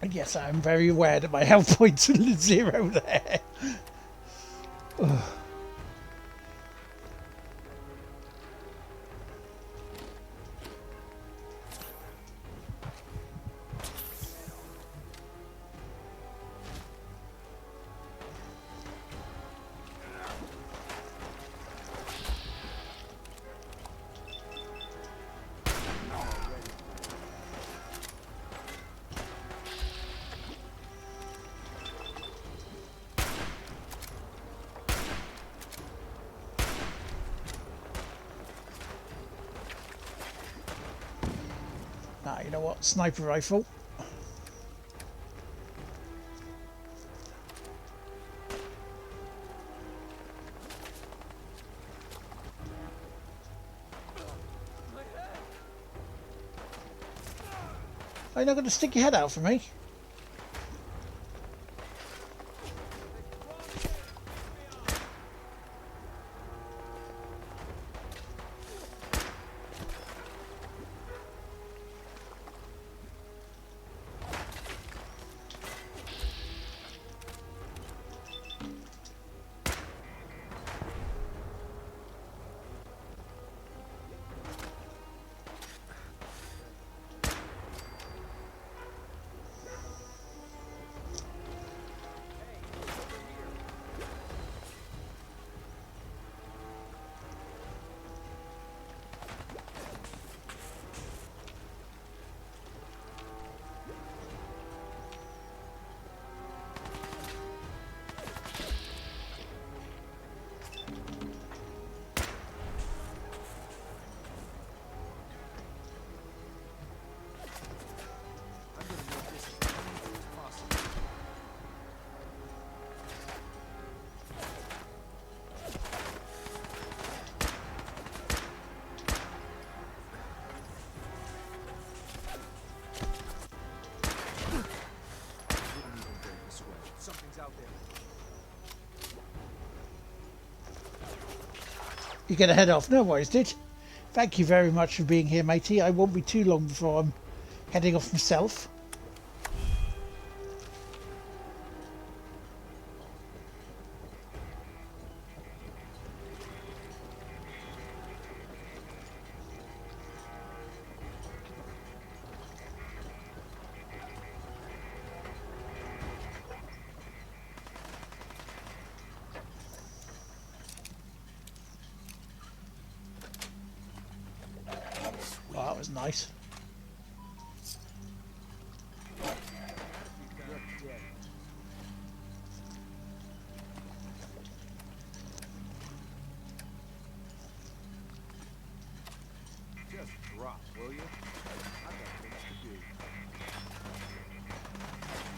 And yes, I am very aware that my health points are 0 there. Ugh. Ah, you know what? Sniper rifle. Are you not going to stick your head out for me? Something's out there. You get a head off. No worries, dude. Thank you very much for being here, matey. I won't be too long before I'm heading off myself. was nice. Just drop, will you? I've got things to do.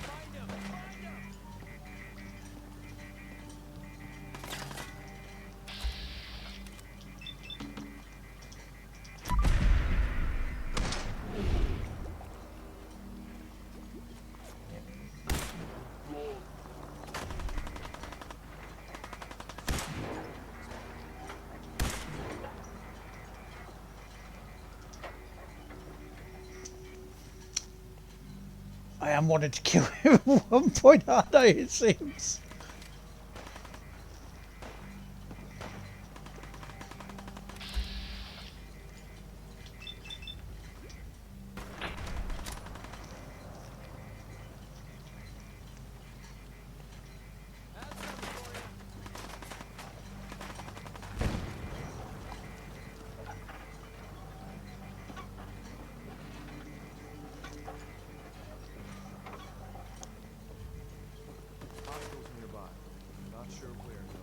Find him! Find him! I am wanting to kill him at one point, aren't I, it seems. Hostiles nearby. Not sure where, though.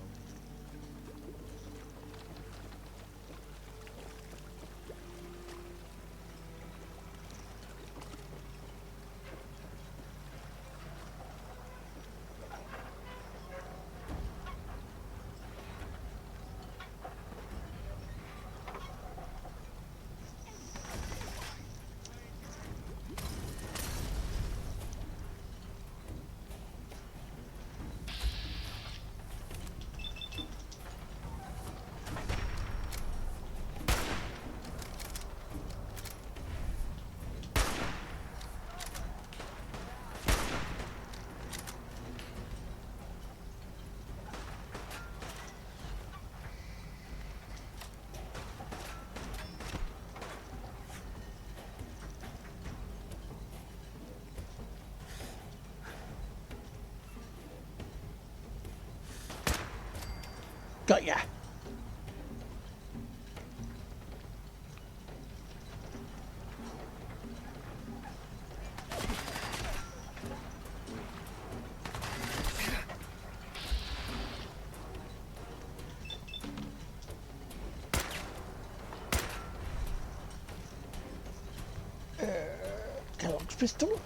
Got ya. Kellogg's pistol.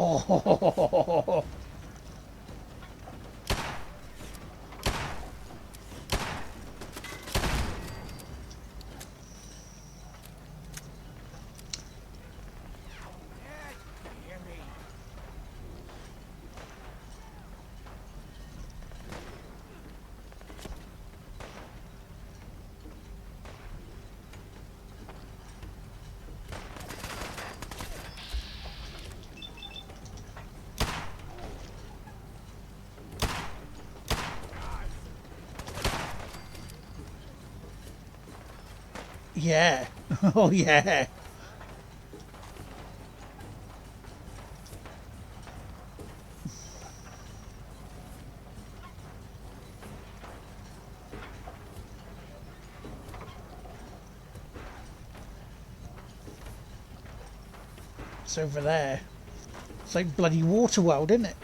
Oh. Yeah. Oh, yeah. It's over there. It's like bloody water world, isn't it?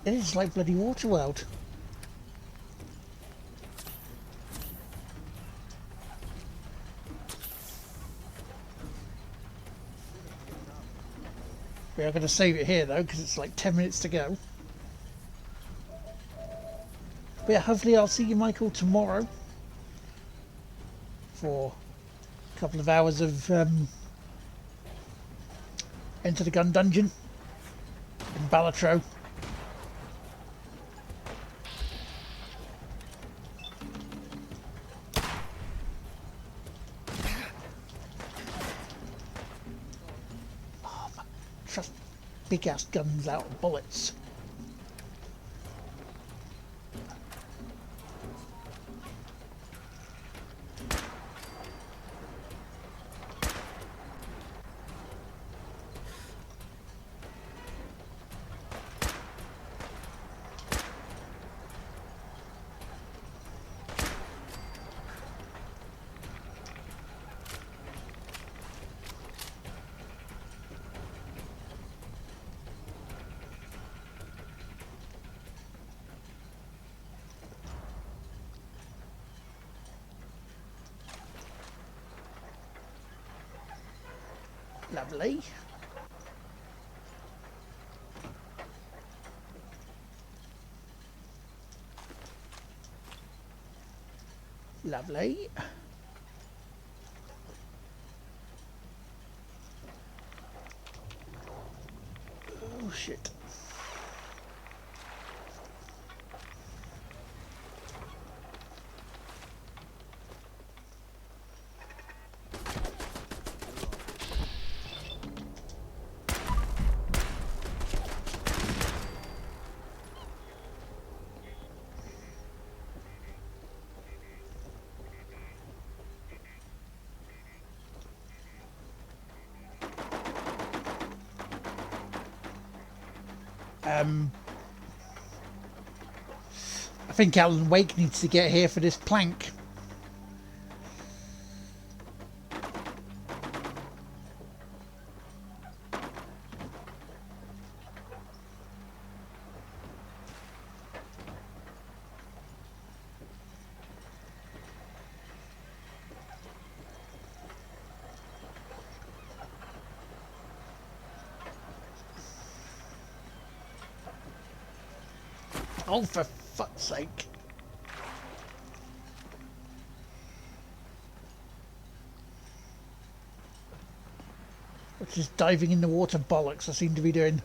It is like bloody water world. We are going to save it here though, because it's like 10 minutes to go. But yeah, hopefully I'll see you, Michael, tomorrow for a couple of hours of Enter the Gun dungeon in Balatro. Oh, trust big ass guns out of bullets. Lovely. Lovely. Oh shit. I think Alan Wake needs to get here for this plank. Oh, for fuck's sake. Which is diving in the water bollocks I seem to be doing.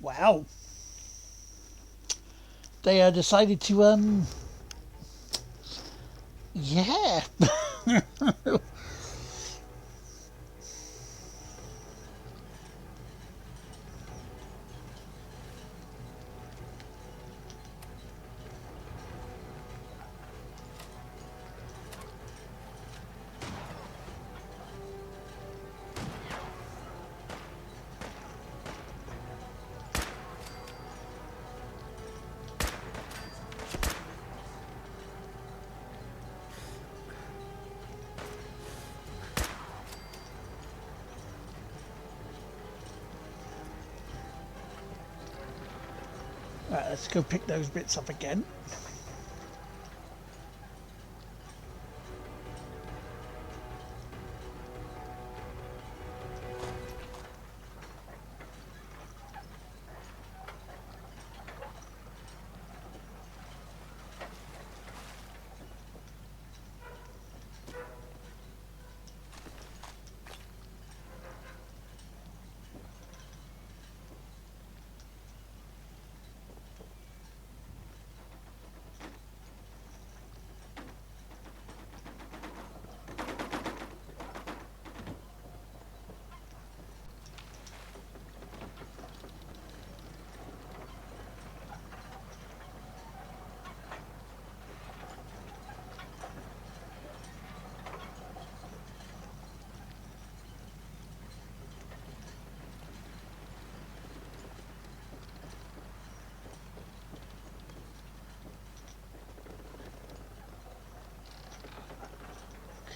Wow. They decided to, yeah. Right, let's go pick those bits up again.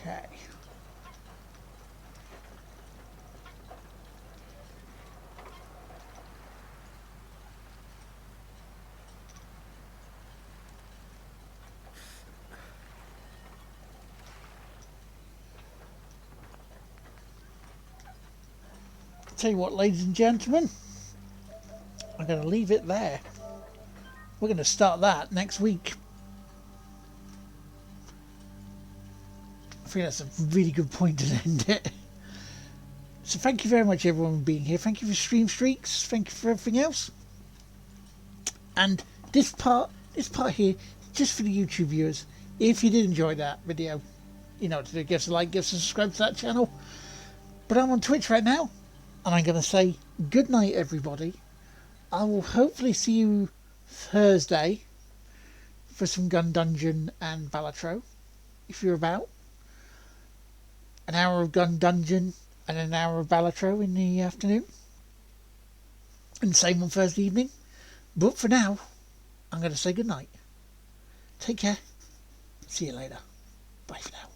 Okay. Tell you what, ladies and gentlemen, I'm going to leave it there. We're going to start that next week. I think that's a really good point to end it. So thank you very much everyone for being here. Thank you for Stream Streaks. Thank you for everything else. And this part here, just for the YouTube viewers, if you did enjoy that video, you know what to do. Give us a like, give us a subscribe to that channel. But I'm on Twitch right now, and I'm going to say good night everybody. I will hopefully see you Thursday for some Gun Dungeon and Balatro, if you're about. An hour of Gun Dungeon and an hour of Balatro in the afternoon. And same on Thursday evening. But for now, I'm going to say good night. Take care. See you later. Bye for now.